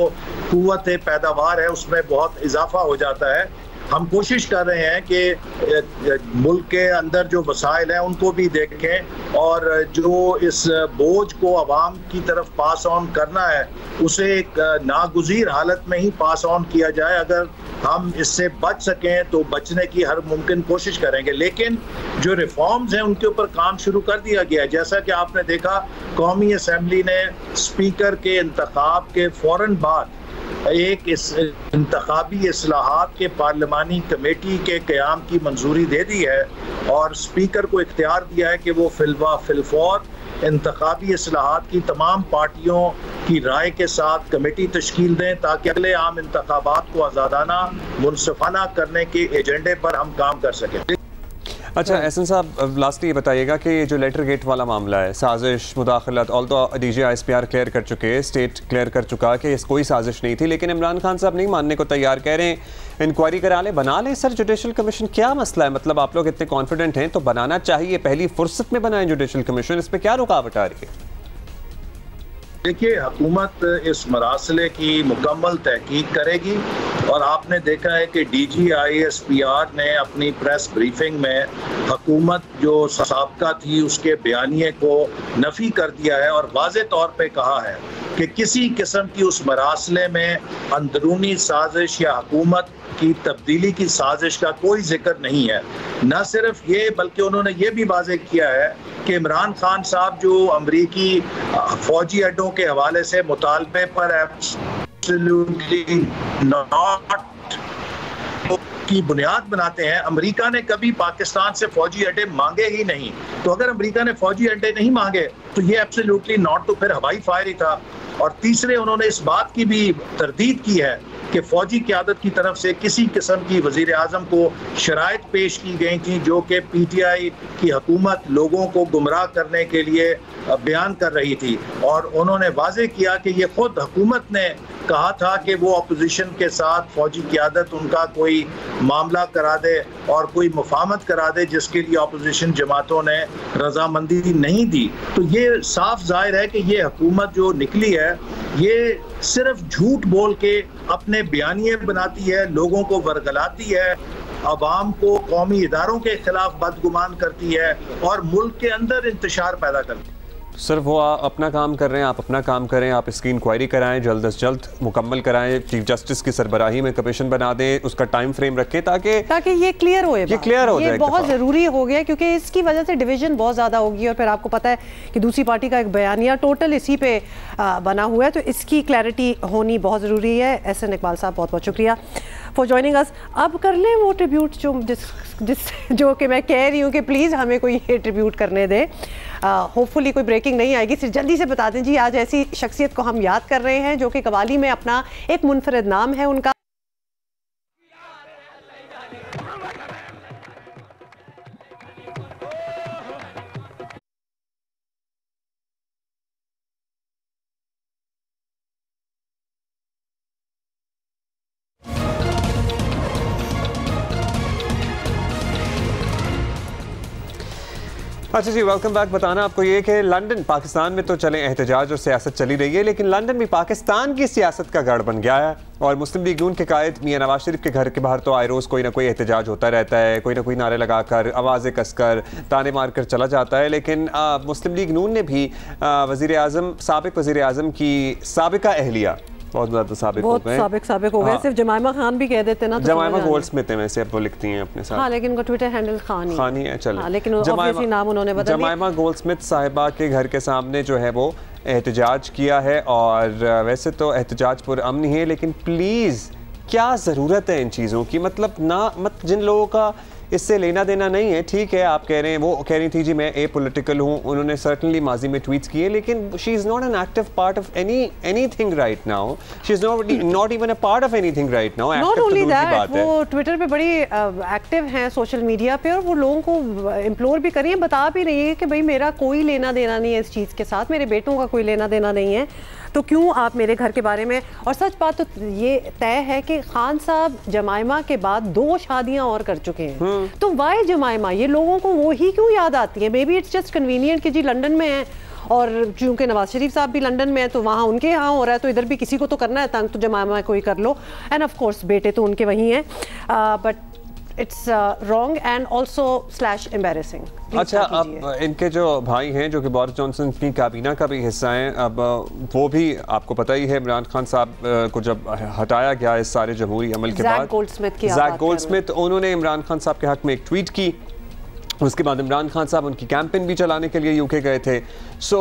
कुव्वत पैदावार है उसमें बहुत इजाफा हो जाता है। हम कोशिश कर रहे हैं कि मुल्क के अंदर जो वसाइल हैं उनको भी देखें और जो इस बोझ को अवाम की तरफ पास ऑन करना है उसे एक नागुज़ीर हालत में ही पास ऑन किया जाए। अगर हम इससे बच सकें तो बचने की हर मुमकिन कोशिश करेंगे, लेकिन जो रिफॉर्म्स हैं उनके ऊपर काम शुरू कर दिया गया है। जैसा कि आपने देखा, कौमी असम्बली ने स्पीकर के इंतखाब के फ़ौरन बाद एक इस इंतखाबी इस्लाहात के पार्लिमानी कमेटी के क़याम की मंजूरी दे दी है और स्पीकर को इख्तियार दिया है कि वो फिलफौर इंतखाबी इस्लाहात की तमाम पार्टियों की राय के साथ कमेटी तश्कील दें ताकि अगले आम इंतखाबात को आज़ादाना मुनसिफाना करने के एजेंडे पर हम काम कर सकें। अच्छा एहसन साहब, लास्टली ये बताइएगा कि ये जो लेटर गेट वाला मामला है, साजिश मुदाखलत, ऑल्दो डीजी ISPR क्लियर कर चुके हैं, स्टेट क्लियर कर चुका कि इस कोई साजिश नहीं थी, लेकिन इमरान खान साहब नहीं मानने को तैयार, कह रहे हैं इंक्वायरी करा लें, बना लें। सर जुडिशल कमीशन क्या मसला है? मतलब आप लोग इतने कॉन्फिडेंट हैं तो बनाना चाहिए, पहली फुर्सत में बनाएं जुडिशल कमीशन, इस पर क्या रुकावट आ रही है? देखिए, हुकूमत इस मरासले की मुकम्मल तहकीक करेगी और आपने देखा है कि DG ISPR ने अपनी प्रेस ब्रीफिंग में हुकूमत जो साबका थी उसके बयानिए को नफ़ी कर दिया है और वाज़े तौर पे कहा है कि किसी किस्म की उस मरासले में अंदरूनी साजिश या हुकूमत की तब्दीली की साजिश का कोई जिक्र नहीं है। न सिर्फ ये, बल्कि उन्होंने ये भी वाज़े किया है कि इमरान खान साहब जो अमरीकी फौजी अड्डों के हवाले से मुतालबे पर एब्सोल्युटली नॉट की बुनियाद बनाते हैं, अमेरिका ने कभी पाकिस्तान से फौजी अड्डे मांगे ही नहीं। तो अगर अमेरिका ने फौजी अड्डे नहीं मांगे तो ये एब्सोल्युटली नॉट तो फिर हवाई फायर ही था। और तीसरे, उन्होंने इस बात की भी तरदीद की है कि फौजी क़यादत की तरफ से किसी किस्म की वज़ीर आज़म को शराइत पेश की गई थी जो कि PTI की हुकूमत लोगों को गुमराह करने के लिए बयान कर रही थी। और उन्होंने वाज़े किया कि ये खुद हुकूमत ने कहा था कि वो अपोजिशन के साथ फौजी क़यादत उनका कोई मामला करा दे और कोई मुफाहमत करा दे जिसके लिए अपोजिशन जमातों ने रजामंदी नहीं दी। तो ये साफ जाहिर है कि ये हुकूमत जो निकली है ये सिर्फ झूठ बोल के अपने बयानिए बनाती है, लोगों को वरगलाती है, अवाम को कौमी इदारों के खिलाफ बदगुमान करती है और मुल्क के अंदर इंतशार पैदा करती है। सिर्फ वो अपना काम कर रहे हैं, आप अपना काम करें, आप इसकी इंक्वायरी कराएं, जल्द से जल्द मुकम्मल कराएं, चीफ जस्टिस की सरबराही में कमीशन बना दें, उसका टाइम फ्रेम रखें ताकि ये क्लियर हो जाए। ये बहुत ज़रूरी हो गया क्योंकि इसकी वजह से डिवीजन बहुत ज़्यादा होगी और फिर आपको पता है कि दूसरी पार्टी का एक बयानिया टोटल इसी पे बना हुआ है, तो इसकी क्लैरिटी होनी बहुत ज़रूरी है। एहसन इकबाल साहब बहुत बहुत शुक्रिया फॉर जॉइनिंग अस। अब कर लें वो ट्रिब्यूट जो कि मैं कह रही हूँ कि प्लीज़ हमें कोई ये ट्रिब्यूट करने दे। होपफुली कोई ब्रेकिंग नहीं आएगी। सिर्फ जल्दी से बता दें जी, आज ऐसी शख्सियत को हम याद कर रहे हैं जो कि कवाली में अपना एक मुनफरद नाम है उनका। अच्छा जी, वेलकम बैक। बताना आपको ये कि लंदन, पाकिस्तान में तो चले एहतजाज और सियासत चली रही है, लेकिन लंदन भी पाकिस्तान की सियासत का गढ़ बन गया है और मुस्लिम लीग नून के कायद मियां नवाज शरीफ के घर के बाहर तो आए रोज़ कोई ना कोई एहतजाज होता रहता है, कोई ना कोई नारे लगाकर, आवाज़ें कसकर, ताने मारकर चला जाता है। लेकिन मुस्लिम लीग नून ने भी साबिक वज़ीर आज़म की साबिका अहलिया, बहुत ज़्यादा साबिक हो गए, सिर्फ जमाइमा खान भी कह देते ना, तो जमाइमा गोल्डस्मिथ है वैसे, अब वो लिखती हैं अपने साथ। हाँ, लेकिन उनका ट्विटर हैंडल खान ही है, चलो। लेकिन ऑब्वियसली नाम उन्होंने बदल दिया। जमाइमा गोल्डस्मिथ साहिबा के घर के सामने जो है वो एहतजाज किया है और वैसे तो एहतजाज पुरअमन ही है, लेकिन प्लीज़ क्या ज़रूरत है इन चीज़ों की? मतलब जिन लोगों का इससे लेना देना नहीं है, ठीक है, आप कह रहे हैं, वो कह रही थी जी मैं ए पॉलिटिकल हूँ, उन्होंने सर्टनली माजी में ट्वीट्स किए, लेकिन she is not an active part of anything right now. She is not even a part of anything right now. Not only that, वो ट्विटर पे बड़ी एक्टिव हैं, सोशल मीडिया पे, और वो लोगों को इम्प्लोर भी कर रही है, बता भी रही है कि भाई मेरा कोई लेना देना नहीं है इस चीज़ के साथ, मेरे बेटों का कोई लेना देना नहीं है, तो क्यों आप मेरे घर के बारे में। और सच बात तो ये तय है कि खान साहब जमाइमा के बाद 2 शादियां और कर चुके हैं, तो वाई जमाइमा, ये लोगों को वो ही क्यों याद आती है? May be it's just convenient कि जी लंदन में है और चूंकि नवाज शरीफ साहब भी लंदन में है तो वहाँ उनके यहाँ हो रहा है, तो इधर भी किसी को तो करना है तंग, तो जमाइमा कोई कर लो। एंड ऑफ कोर्स बेटे तो उनके वहीं हैं, but it's wrong and also / embarrassing. अच्छा, अब इनके जो भाई हैं जो कि बोरिस जॉनसन की काबीना का भी हिस्सा हैं, अब वो भी आपको पता ही है, इमरान खान साहब को जब हटाया गया इस सारे जमहूरी अमल के बाद, ज़ैक गोल्डस्मिथ, उन्होंने इमरान खान साहब के हक में एक ट्वीट की। उसके बाद इमरान खान साहब उनकी कैंपेन भी चलाने के लिए यूके गए थे। सो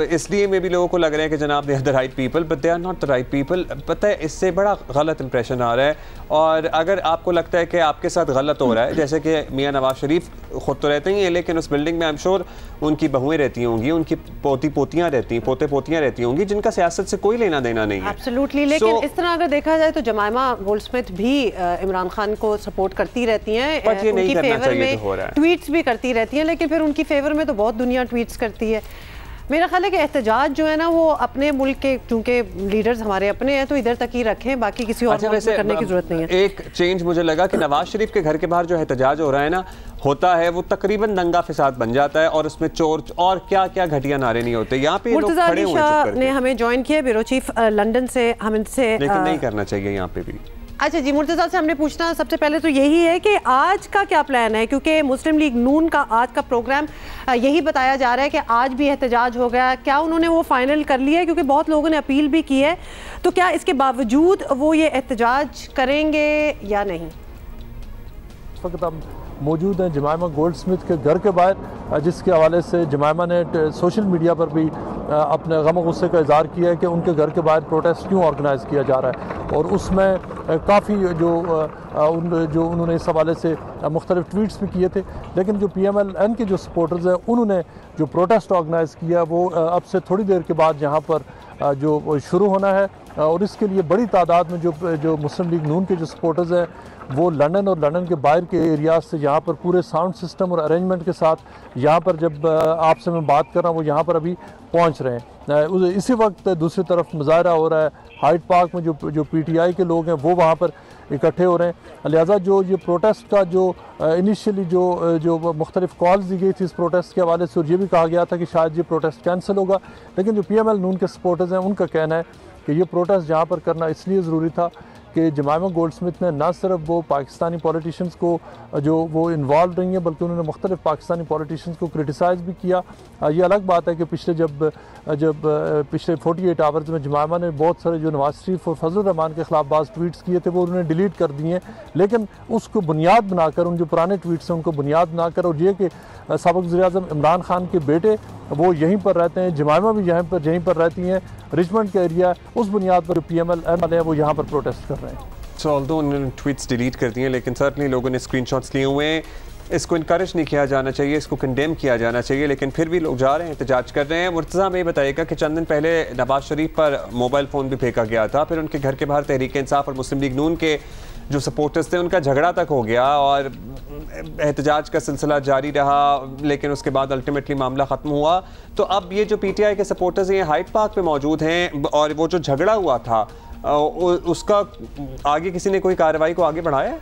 इसलिए में भी लोगों को लग रहा है कि जनाब they are the right people, but they are not the right people. पता है, इससे बड़ा गलत इंप्रेशन आ रहा है, और अगर आपको लगता है कि आपके साथ गलत हो रहा है, जैसे कि मियां नवाज शरीफ खुद तो रहते ही हैं, लेकिन उस बिल्डिंग में आई एम श्योर उनकी बहुएं रहती होंगी, उनकी पोते पोतियां रहती होंगी जिनका सियासत से कोई लेना देना नहीं है। एब्सोल्युटली। लेकिन इस तरह अगर देखा जाए तो जमाइमा गोल्डस्मिथ भी इमरान खान को सपोर्ट करती रहती हैं, उनकी फेवर में ट्वीट्स भी करती रहती हैं, लेकिन फिर उनकी फेवर में तो बहुत दुनिया ट्वीट्स करती है। मेरा ख्याल है कि एहतजाज जो है ना वो अपने मुल्क के, चूंकि लीडर्स हमारे अपने हैं, तो इधर तक ही रखें, बाकी किसी और मुल्क में करने की जरूरत नहीं है। एक चेंज मुझे लगा कि नवाज शरीफ के घर के बाहर जो एहतजाज हो रहा है ना, होता है वो तकरीबन दंगा फिसाद बन जाता है, और उसमें चोर और क्या क्या घटिया नारे नहीं होते। यहाँ पे लोग खड़े हुए ने हमें ज्वाइन किया, ब्यूरो चीफ लंदन से, हम इनसे, लेकिन नहीं करना चाहिए यहाँ पे भी। अच्छा जी, मुर्तज़ा से हमने पूछना सबसे पहले तो यही है कि आज का क्या प्लान है, क्योंकि मुस्लिम लीग नून का आज का प्रोग्राम यही बताया जा रहा है कि आज भी एहतजाज हो गया, क्या उन्होंने वो फाइनल कर लिया है? क्योंकि बहुत लोगों ने अपील भी की है, तो क्या इसके बावजूद वो ये एहतजाज करेंगे या नहीं? इस वक्त हम मौजूद हैं जमाइमा गोल्डस्मिथ के घर के बाहर, जिसके हवाले से जमाइमा ने सोशल मीडिया पर भी अपने गम गुस्से का इज़हार किया है कि उनके घर के बाहर प्रोटेस्ट क्यों ऑर्गेनाइज़ किया जा रहा है, और उसमें काफ़ी जो उन्होंने इस हवाले से मुख्तलिफ ट्वीट्स भी किए थे। लेकिन जो PMLN के जो सपोर्टर्स हैं, उन्होंने जो प्रोटेस्ट ऑर्गेनाइज़ किया वो अब से थोड़ी देर के बाद यहाँ पर जो शुरू होना है, और इसके लिए बड़ी तादाद में जो मुस्लिम लीग नून के जो सपोर्टर्स हैं वो लंदन और लंदन के बाहर के एरियाज से यहाँ पर पूरे साउंड सिस्टम और अरेंजमेंट के साथ यहाँ पर, जब आपसे मैं बात कर रहा हूँ, वो यहाँ पर अभी पहुँच रहे हैं। इसी वक्त दूसरी तरफ मुजाहरा हो रहा है हाइड पार्क में, जो PTI के लोग हैं वो वहाँ पर इकट्ठे हो रहे हैं। लिहाजा जो ये प्रोटेस्ट का जो इनिशियली जो मुख्तलिफ कॉल्स दी गई थी इस प्रोटेस्ट के हवाले से, और ये भी कहा गया था कि शायद ये प्रोटेस्ट कैंसिल होगा, लेकिन जो PML नून के सपोर्टर्स हैं उनका कहना है कि ये प्रोटेस्ट यहाँ पर करना इसलिए ज़रूरी था कि जमायमा गोल्डस्मिथ ने ना सिर्फ वो पाकिस्तानी पॉलिटिशियंस को जो वो इन्वॉल्व रही हैं बल्कि उन्होंने मुख्तलिफ पाकिस्तानी पॉलिटिशियंस को क्रिटिसाइज़ भी किया। ये अलग बात है कि पिछले 48 आवर्स में जमायमा ने बहुत सारे जो नवाज शरीफ और फजल रहमान के ख़िलाफ़ बाज़ ट्वीट्स किए थे वो उन्होंने डिलीट कर दिए, लेकिन उसको बुनियाद बनाकर, उन जो पुराने ट्वीट्स हैं उनको बुनियाद बनाकर, और ये कि साबिक़ वज़ीर-ए-आज़म इमरान खान के बेटे वो यहीं पर रहते हैं, जमायमा भी यहीं पर रहती हैं, रिचमंड का एरिया, उस बुनियाद पर PMLN वाले हैं वो यहाँ पर प्रोटेस्ट कर रहे हैं। सो ऑल्दो उन्होंने ट्वीट्स डिलीट कर दिए, लेकिन सर्टनली लोगों ने स्क्रीनशॉट्स लिए हुए हैं। इसको इनकरेज नहीं किया जाना चाहिए, इसको कंडेम किया जाना चाहिए, लेकिन फिर भी लोग जा रहे हैं, एहतजाज कर रहे हैं। मुर्तज़ा में ये बताइएगा कि चंद दिन पहले नवाज शरीफ पर मोबाइल फ़ोन भी फेंका गया था, फिर उनके घर के बाहर तहरीक इंसाफ और मुस्लिम लीग नून के जो सपोर्टर्स थे उनका झगड़ा तक हो गया और एहतजाज का सिलसिला जारी रहा, लेकिन उसके बाद अल्टीमेटली मामला ख़त्म हुआ। तो अब ये जो PTI के सपोर्टर्स हैं हाइड पार्क पे मौजूद हैं और वो जो झगड़ा हुआ था उसका आगे किसी ने कोई कार्रवाई को आगे बढ़ाया है?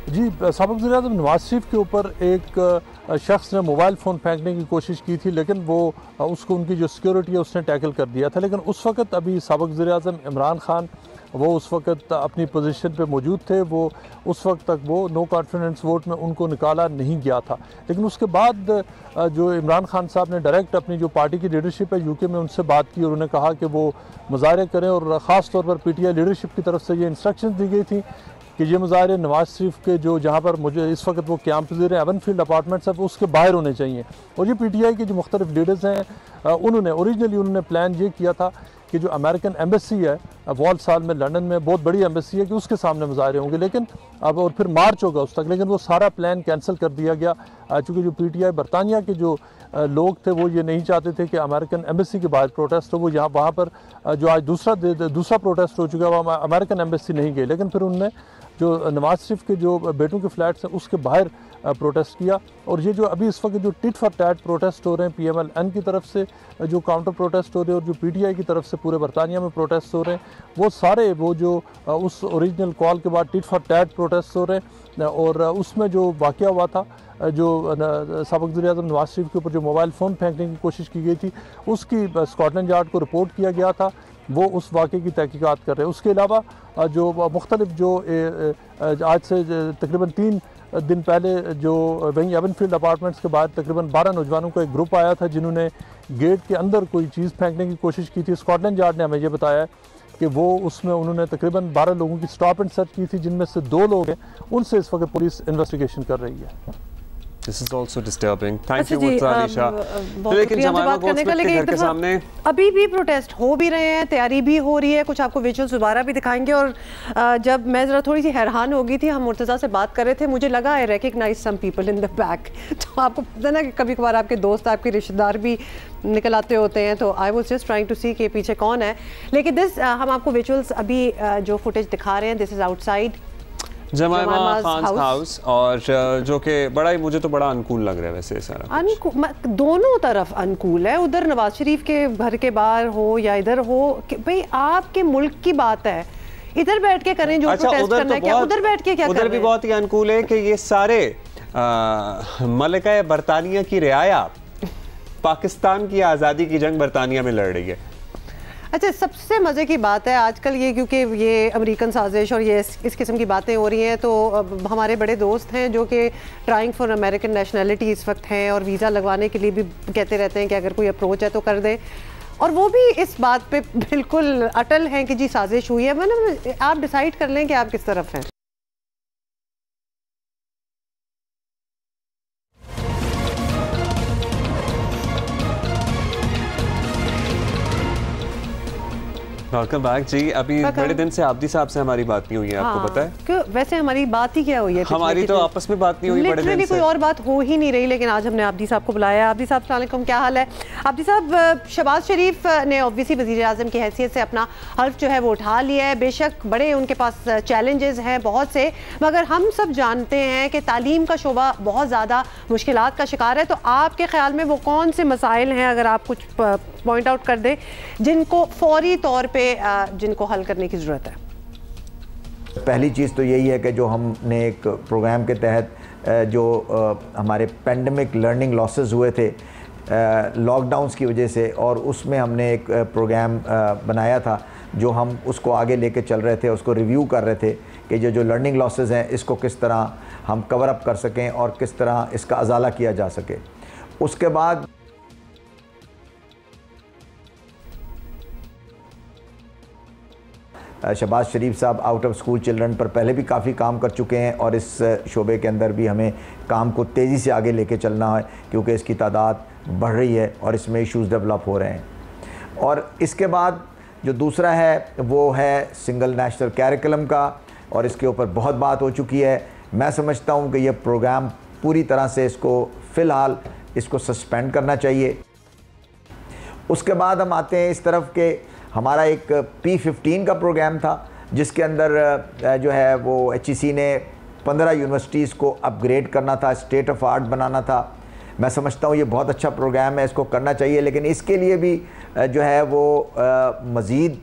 जी, साबिक़ वज़ीर-ए-आज़म नवाज शरीफ के ऊपर एक शख्स ने मोबाइल फ़ोन फेंकने की कोशिश की थी, लेकिन वो उसको उनकी जो सिक्योरिटी है उसने टैकल कर दिया था। लेकिन उस वक़्त अभी साबिक़ वज़ीर-ए-आज़म इमरान खान वो उस वक़्त अपनी पोजीशन पे मौजूद थे, वो उस वक्त तक वो नो कॉन्फिडेंस वोट में उनको निकाला नहीं गया था। लेकिन उसके बाद जो इमरान खान साहब ने डायरेक्ट अपनी जो पार्टी की लीडरशिप है UK में उनसे बात की और उन्हें कहा कि वो मुज़ाहरे करें, और ख़ास तौर पर PTI लीडरशिप की तरफ से ये इंस्ट्रक्शन दी गई थी कि ये मुज़ाहरे नवाज शरीफ के जो जहाँ पर मुझे इस वक्त वो क़याम पज़ीर है एवनफील्ड अपार्टमेंट्स है उसके बाहर होने चाहिए। और ये PTI के जो मुख्तलिफ लीडर्स हैं उन्होंने प्लान ये किया था कि जो अमेरिकन एम्बेसी है वॉल्साल में लंदन में बहुत बड़ी एम्बेसी है कि उसके सामने मुज़ाहरे होंगे, लेकिन अब और फिर मार्च होगा उस तक, लेकिन वो सारा प्लान कैंसिल कर दिया गया चूँकि जो PTI बरतानिया के जो लोग थे वो ये नहीं चाहते थे कि अमेरिकन एम्बेसी के बाहर प्रोटेस्ट हो। वो वहाँ पर जो आज दूसरा प्रोटेस्ट हो चुका है वो अमेरिकन एम्बेसी नहीं गई, लेकिन फिर उनने जो नवाज शरीफ के जो बेटों के फ्लैट्स हैं उसके बाहर प्रोटेस्ट किया। और ये जो अभी इस वक्त जो टिट फॉर टैट प्रोटेस्ट हो रहे हैं PMLN की तरफ से जो काउंटर प्रोटेस्ट हो रहे हैं और जो PTI की तरफ से पूरे बरतानिया में प्रोटेस्ट हो रहे हैं, वो सारे वो जो उस ओरिजिनल कॉल के बाद टिट फॉर टैट प्रोटेस्ट हो रहे हैं। और उसमें जो वाक़या हुआ था, जो साबिक़ वज़ीर-ए-आज़म नवाज शरीफ के ऊपर जो मोबाइल फ़ोन फेंकने की कोशिश की गई थी उसकी स्कॉटलैंड यार्ड को रिपोर्ट किया गया था, वो उस वाक़े की तहकीकात कर रहे हैं। उसके अलावा जो मुख्तलिफ जो आज से तकरीबन 3 दिन पहले जो वहीं एवनफील्ड अपार्टमेंट्स के बाद तकरीबन 12 नौजवानों का एक ग्रुप आया था जिन्होंने गेट के अंदर कोई चीज़ फेंकने की कोशिश की थी। स्कॉटलैंड यार्ड ने हमें ये बताया कि वो उसमें उन्होंने तकरीबन 12 लोगों की स्टॉप एंड सर्च की थी, जिनमें से 2 लोग हैं, उनसे इस वक्त पुलिस इन्वेस्टिगेशन कर रही है। This is also disturbing. Thank you, Anisha. लेकिन बात करने का, लेकिन के सामने अभी भी प्रोटेस्ट हो भी रहे हैं, तैयारी भी हो रही है, कुछ आपको विजुअल्स दोबारा भी दिखाएंगे। और जब मैं ज़रा थोड़ी सी हैरान हो गई थी, हम मुर्तज़ा से बात कर रहे थे, मुझे लगा I recognise some people in the back. तो आपको पता है ना कि कभी कभार आपके दोस्त, आपके रिश्तेदार भी निकल आते होते हैं, तो I was just trying to see के पीछे कौन है। लेकिन हम आपको विजुअल्स अभी जो फुटेज दिखा रहे हैं, this is outside Jemima Khan house, और जो कि बड़ा ही मुझे तो बड़ा अनुकूल लग रहा है वैसे सारा दोनों तरफ अनुकूल है, उधर नवाज शरीफ के घर के बाहर हो या इधर हो, भाई आपके मुल्क की बात है, इधर बैठ के करें जो प्रोटेस्ट करना है, क्या उधर बैठ के क्या उधर भी बहुत ही अनुकूल है कि ये सारे मलिका बरतानिया की रियाया पाकिस्तान की आज़ादी की जंग बरतानिया में लड़ रही है। अच्छा, सबसे मज़े की बात है आजकल ये, क्योंकि ये अमेरिकन साजिश और ये इस किस्म की बातें हो रही हैं, तो हमारे बड़े दोस्त हैं जो कि ट्राइंग फॉर अमेरिकन नेशनलिटी इस वक्त हैं और वीज़ा लगवाने के लिए भी कहते रहते हैं कि अगर कोई अप्रोच है तो कर दें, और वो भी इस बात पे बिल्कुल अटल हैं कि जी साजिश हुई है। मतलब आप डिसाइड कर लें कि आप किस तरफ हैं। वेलकम बैक जी। अभी बड़े दिन से आब्दी साहब से हमारी बात नहीं हुई है, आपको पता है? क्यों वैसे हमारी बात ही क्या हुई है? हमारी तो आपस में बात नहीं हुई बड़े दिन से, कोई और बात हो ही नहीं रही, लेकिन आज हमने आब्दी साहब को बुलाया। आब्दी साहब अस्सलाम वालेकुम, क्या हाल है? आब्दी साहब, शहबाज शरीफ ने ऑब्वियसली वज़ीर आज़म की हैसियत से अपना हल्फ जो है वो उठा लिया है, बेशक बड़े उनके पास चैलेंजेस हैं बहुत से, मगर हम सब जानते हैं कि तालीम का शोबा बहुत ज़्यादा मुश्किलात का शिकार है। तो आपके ख्याल में वो कौन से मसाइल हैं, अगर आप कुछ पॉइंट आउट कर दें, जिनको फौरी तौर पे जिनको हल करने की ज़रूरत है? पहली चीज़ तो यही है कि जो हमने एक प्रोग्राम के तहत जो हमारे पेंडेमिक लर्निंग लॉसेस हुए थे लॉकडाउन्स की वजह से, और उसमें हमने एक प्रोग्राम बनाया था जो हम उसको आगे लेके चल रहे थे, उसको रिव्यू कर रहे थे कि जो लर्निंग लॉसेस हैं इसको किस तरह हम कवर अप कर सकें और किस तरह इसका अजाला किया जा सके। उसके बाद शहबाज शरीफ साहब आउट ऑफ स्कूल चिल्ड्रन पर पहले भी काफ़ी काम कर चुके हैं और इस शोबे के अंदर भी हमें काम को तेज़ी से आगे लेके चलना है क्योंकि इसकी तादाद बढ़ रही है और इसमें इश्यूज़ डेवलप हो रहे हैं। और इसके बाद जो दूसरा है वो है सिंगल नेशनल कैरिकुलम का, और इसके ऊपर बहुत बात हो चुकी है। मैं समझता हूँ कि ये प्रोग्राम पूरी तरह से फ़िलहाल इसको सस्पेंड करना चाहिए। उसके बाद हम आते हैं इस तरफ के हमारा एक P15 का प्रोग्राम था जिसके अंदर जो है वो HEC ने 15 यूनिवर्सिटीज़ को अपग्रेड करना था, स्टेट ऑफ आर्ट बनाना था। मैं समझता हूँ ये बहुत अच्छा प्रोग्राम है, इसको करना चाहिए, लेकिन इसके लिए भी जो है वो मज़ीद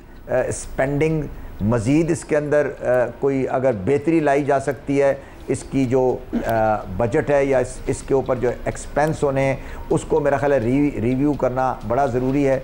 स्पेंडिंग, मज़ीद इसके अंदर कोई अगर बेहतरी लाई जा सकती है, इसकी जो बजट है या इसके ऊपर जो एक्सपेंस होने हैं उसको मेरा ख्याल है रिव्यू करना बड़ा ज़रूरी है।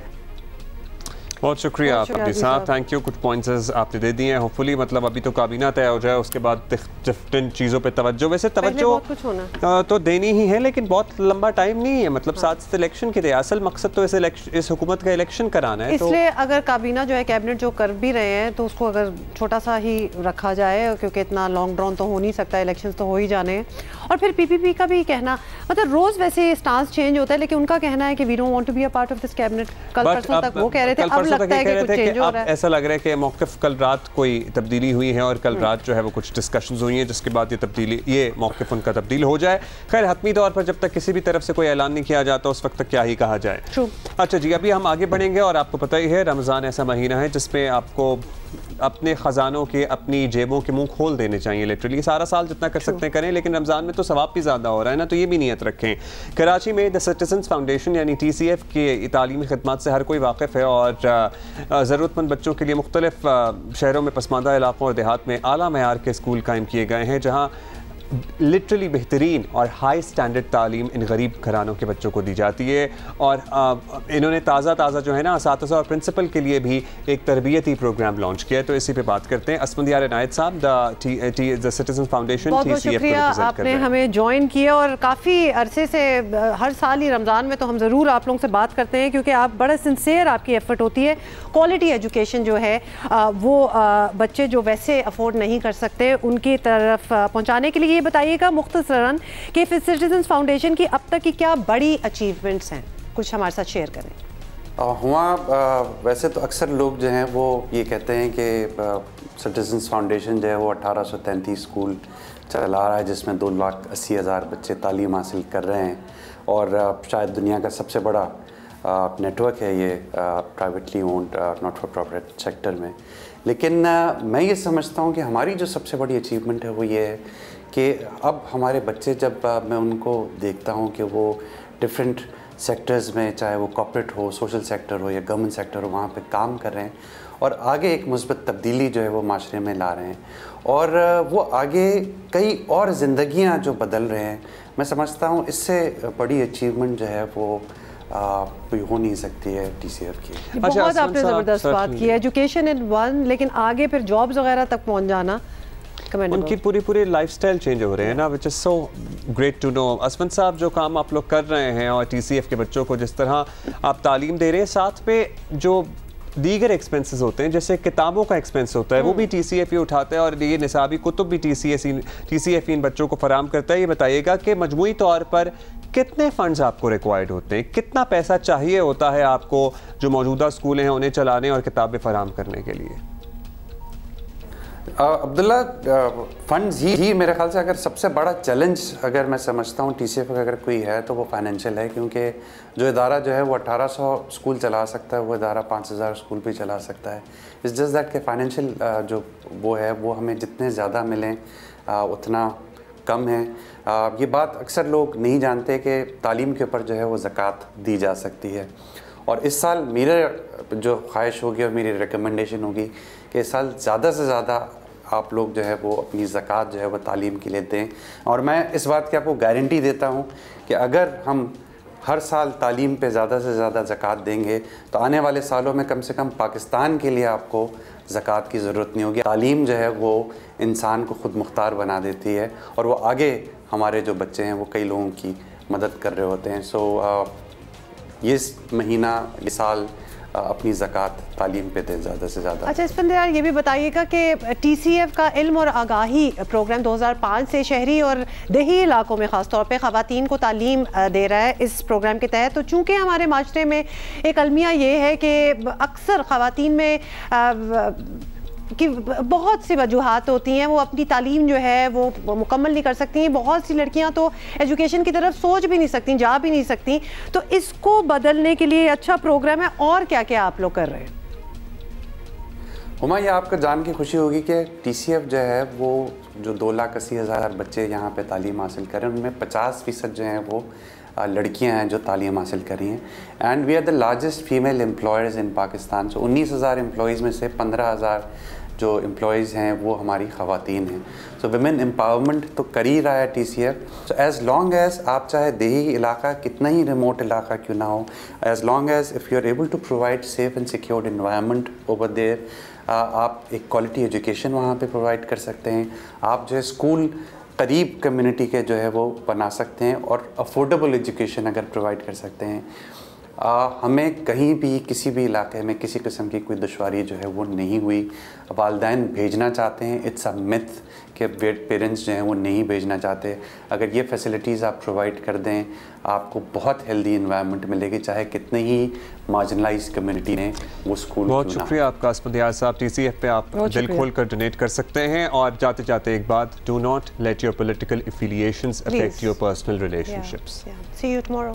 बहुत शुक्रिया अब्दी साहब, थैंक यू। कुछ पॉइंट्स आपने दे दिए हैं। होपफुली मतलब अभी तो काबीना तय हो जाए, उसके बाद डिफरेंट चीज़ों पे तवज्जो, वैसे तवज्जो तो देनी ही है लेकिन बहुत लंबा टाइम नहीं है, मतलब 7 से इलेक्शन के लिए। असल मकसद तो इस हुकूमत का इलेक्शन कराना है, इसलिए अगर काबीना जो है कैबिनेट जो कर भी रहे हैं तो उसको अगर छोटा सा ही रखा जाए क्योंकि इतना लॉन्ग ड्रॉन तो हो नहीं सकता, इलेक्शन तो हो ही जाने हैं। और फिर PPP का भी कहना, मतलब रोज़ वैसे स्टांस चेंज होता है लेकिन उनका कहना है कि we don't want to be a part of this cabinet. कल परसों तक वो कह रहे थे, अब लगता है कि कुछ चेंज हो रहा है। ऐसा लग रहा है कि मौक़िफ़ कल रात कोई तब्दीली हुई है और कल रात जो है वो कुछ डिस्कशंस हुई हैं जिसके बाद ये मौक़िफ़ उनका तब्दील हो जाए। खैर हतमी तौर पर जब तक किसी भी तरफ से कोई ऐलान नहीं किया जाता उस वक्त तक क्या ही कहा जाए। अच्छा जी, अभी हम आगे बढ़ेंगे और आपको पता ही है रमज़ान ऐसा महीना है जिसमें आपको अपने ख़जानों के, अपनी जेबों के मुंह खोल देने चाहिए। लिटरली सारा साल जितना कर सकते हैं करें, लेकिन रमज़ान में तो सवाब भी ज़्यादा हो रहा है ना, तो ये भी नियत रखें। कराची में द सिटीजन्स फाउंडेशन यानी TCF की तालीमी खिदमत से हर कोई वाकिफ़ है और ज़रूरतमंद बच्चों के लिए मुख्तलिफ शहरों में पसमानदा इलाकों और देहात में आला मयार के स्कूल कायम किए गए हैं जहाँ लिटरली बेहतरीन और हाई स्टैंडर्ड तालीम इन गरीब घरानों के बच्चों को दी जाती है। और इन्होंने ताज़ा जो है ना असातिज़ा और प्रिंसिपल के लिए भी एक तरबियती प्रोग्राम लॉन्च किया है, तो इसी पे बात करते हैं। असमंदियार इनायत साहब द सिटीजन फाउंडेशन TCF आपने हमें ज्वाइन किया और काफ़ी अरसे से हर साल ही रमज़ान में तो हम ज़रूर आप लोगों से बात करते हैं क्योंकि आप बड़ा सिंसियर आपकी एफर्ट होती है। क्वालिटी एजुकेशन जो है वो बच्चे जो वैसे अफोर्ड नहीं कर सकते उनकी तरफ पहुँचाने के लिए ये बताइएगा मुख्तसरन कि सिटीजन्स फाउंडेशन की अब तक की क्या बड़ी अचीवमेंट्स हैं, कुछ हमारे साथ शेयर करें। वैसे तो अक्सर लोग जो हैं वो ये कहते हैं कि सिटीजन्स फाउंडेशन जो है वो 1833 स्कूल चला रहा है जिसमें 2,80,000 बच्चे तालीम हासिल कर रहे हैं और शायद दुनिया का सबसे बड़ा नेटवर्क है ये privately owned not for profit sector में। लेकिन मैं ये समझता हूँ कि हमारी जो सबसे बड़ी अचीवमेंट है वो ये है कि अब हमारे बच्चे जब मैं उनको देखता हूँ कि वो डिफरेंट सेक्टर्स में, चाहे वो कॉर्पोरेट हो, सोशल सेक्टर हो या गवर्नमेंट सेक्टर हो, वहाँ पे काम कर रहे हैं और आगे एक मुस्बत तब्दीली जो है वो माशरे में ला रहे हैं और वो आगे कई और ज़िंदगियाँ जो बदल रहे हैं। मैं समझता हूँ इससे बड़ी अचीवमेंट जो है वो कोई हो नहीं सकती है TCF की। बहुत आपने ज़बरदस्त बात की, एजुकेशन इन वन, लेकिन आगे फिर जॉब्स वगैरह तक पहुँच जाना, उनकी पूरी लाइफस्टाइल चेंज हो रहे हैं ना, which is so great to know. असमत साहब जो काम आप लोग कर रहे हैं और TCF के बच्चों को जिस तरह आप तालीम दे रहे हैं, साथ पे जो दीगर एक्सपेंसेस होते हैं जैसे किताबों का एक्सपेंस होता है वो भी TCF ही उठाता है और ये निसाबी कुतुब भी TCF इन बच्चों को फराम करता है। ये बताइएगा कि मजमूई तौर पर कितने फंड्स आपको रिक्वायर्ड होते हैं, कितना पैसा चाहिए होता है आपको जो मौजूदा स्कूल हैं उन्हें चलाने और किताबें फराम करने के लिए? अब्दुल्ला, फंड्स ही मेरे ख्याल से अगर सबसे बड़ा चैलेंज अगर मैं समझता हूँ TCF का अगर कोई है तो वो फाइनेंशियल है, क्योंकि जो इदारा जो है वो 1800 स्कूल चला सकता है वो इदारा 5000 स्कूल भी चला सकता है। इट्स जस्ट दैट कि फाइनेंशियल जो वो है वो हमें जितने ज़्यादा मिलें उतना कम है। ये बात अक्सर लोग नहीं जानते कि तालीम के ऊपर जो है वो ज़कात दी जा सकती है और इस साल मेरा जो ख्वाहिश होगी और मेरी रिकमेंडेशन होगी कि इस साल ज़्यादा से ज़्यादा आप लोग जो है वो अपनी ज़कात जो है वो तालीम के लिए दें। और मैं इस बात की आपको गारंटी देता हूँ कि अगर हम हर साल तालीम पे ज़्यादा से ज़्यादा ज़कात देंगे तो आने वाले सालों में कम से कम पाकिस्तान के लिए आपको ज़कात की ज़रूरत नहीं होगी। तालीम जो है वो इंसान को ख़ुद मुख्तार बना देती है और वो आगे हमारे जो बच्चे हैं वो कई लोगों की मदद कर रहे होते हैं। सो ये महीना, ये साल अपनी ज़कात तालीम पे दें ज़्यादा से ज़्यादा। अच्छा इस्फंदर यार, ये भी बताइएगा कि TCF का इल्म और आगाही प्रोग्राम 2005 से शहरी और देही इलाकों में ख़ास तौर पे ख़वातीन को तालीम दे रहा है इस प्रोग्राम के तहत। तो चूँकि हमारे माशरे में एक अलमिया ये है कि अक्सर ख़वातीन में कि बहुत सी वजूहात होती हैं, वो अपनी तालीम जो है वो मुकम्मल नहीं कर सकती। बहुत सी लड़कियां तो एजुकेशन की तरफ सोच भी नहीं सकती, जा भी नहीं सकती। तो इसको बदलने के लिए अच्छा प्रोग्राम है, और क्या क्या आप लोग कर रहे हैं? हुमा, ये आपको जान के खुशी होगी कि TCF जो है वो जो 2,80,000 बच्चे यहाँ पे तालीम हासिल कर रहे हैं उनमें 50% जो हैं वो लड़कियां हैं जो तालीम हासिल कर रही हैं। And we are the largest female employers in Pakistan. So 19,000 employees में से 15,000 जो एम्प्लॉयज़ हैं वो हमारी ख़वातीन हैं। सो विमेन एम्पावरमेंट तो कर ही रहा है TCF। So as long as आप चाहे देही इलाका कितना ही रिमोट इलाका क्यों ना हो, as long as if you are able to provide safe and secured environment over there, आप एक क्वालिटी एजुकेशन वहाँ पे प्रोवाइड कर सकते हैं। आप जो है स्कूल करीब कम्युनिटी के जो है वो बना सकते हैं और अफोर्डेबल एजुकेशन अगर प्रोवाइड कर सकते हैं। हमें कहीं भी किसी भी इलाके में किसी किस्म की कोई दुश्वारी जो है वो नहीं हुई। वालिदैन भेजना चाहते हैं, इट्स अ मिथ कि पेरेंट्स जो हैं वो नहीं भेजना चाहते। अगर ये फैसिलिटीज़ आप प्रोवाइड कर दें आपको बहुत हेल्दी इन्वायरमेंट मिलेगी, चाहे कितने ही मार्जिनलाइज कम्युनिटी ने वो स्कूल। बहुत शुक्रिया आपका इस्फंदियार साहब। TCF पे आप दिल खोल कर डोनेट कर सकते हैं। और जाते जाते एक बात, do not let your political affiliations affect your personal relationships. See you tomorrow.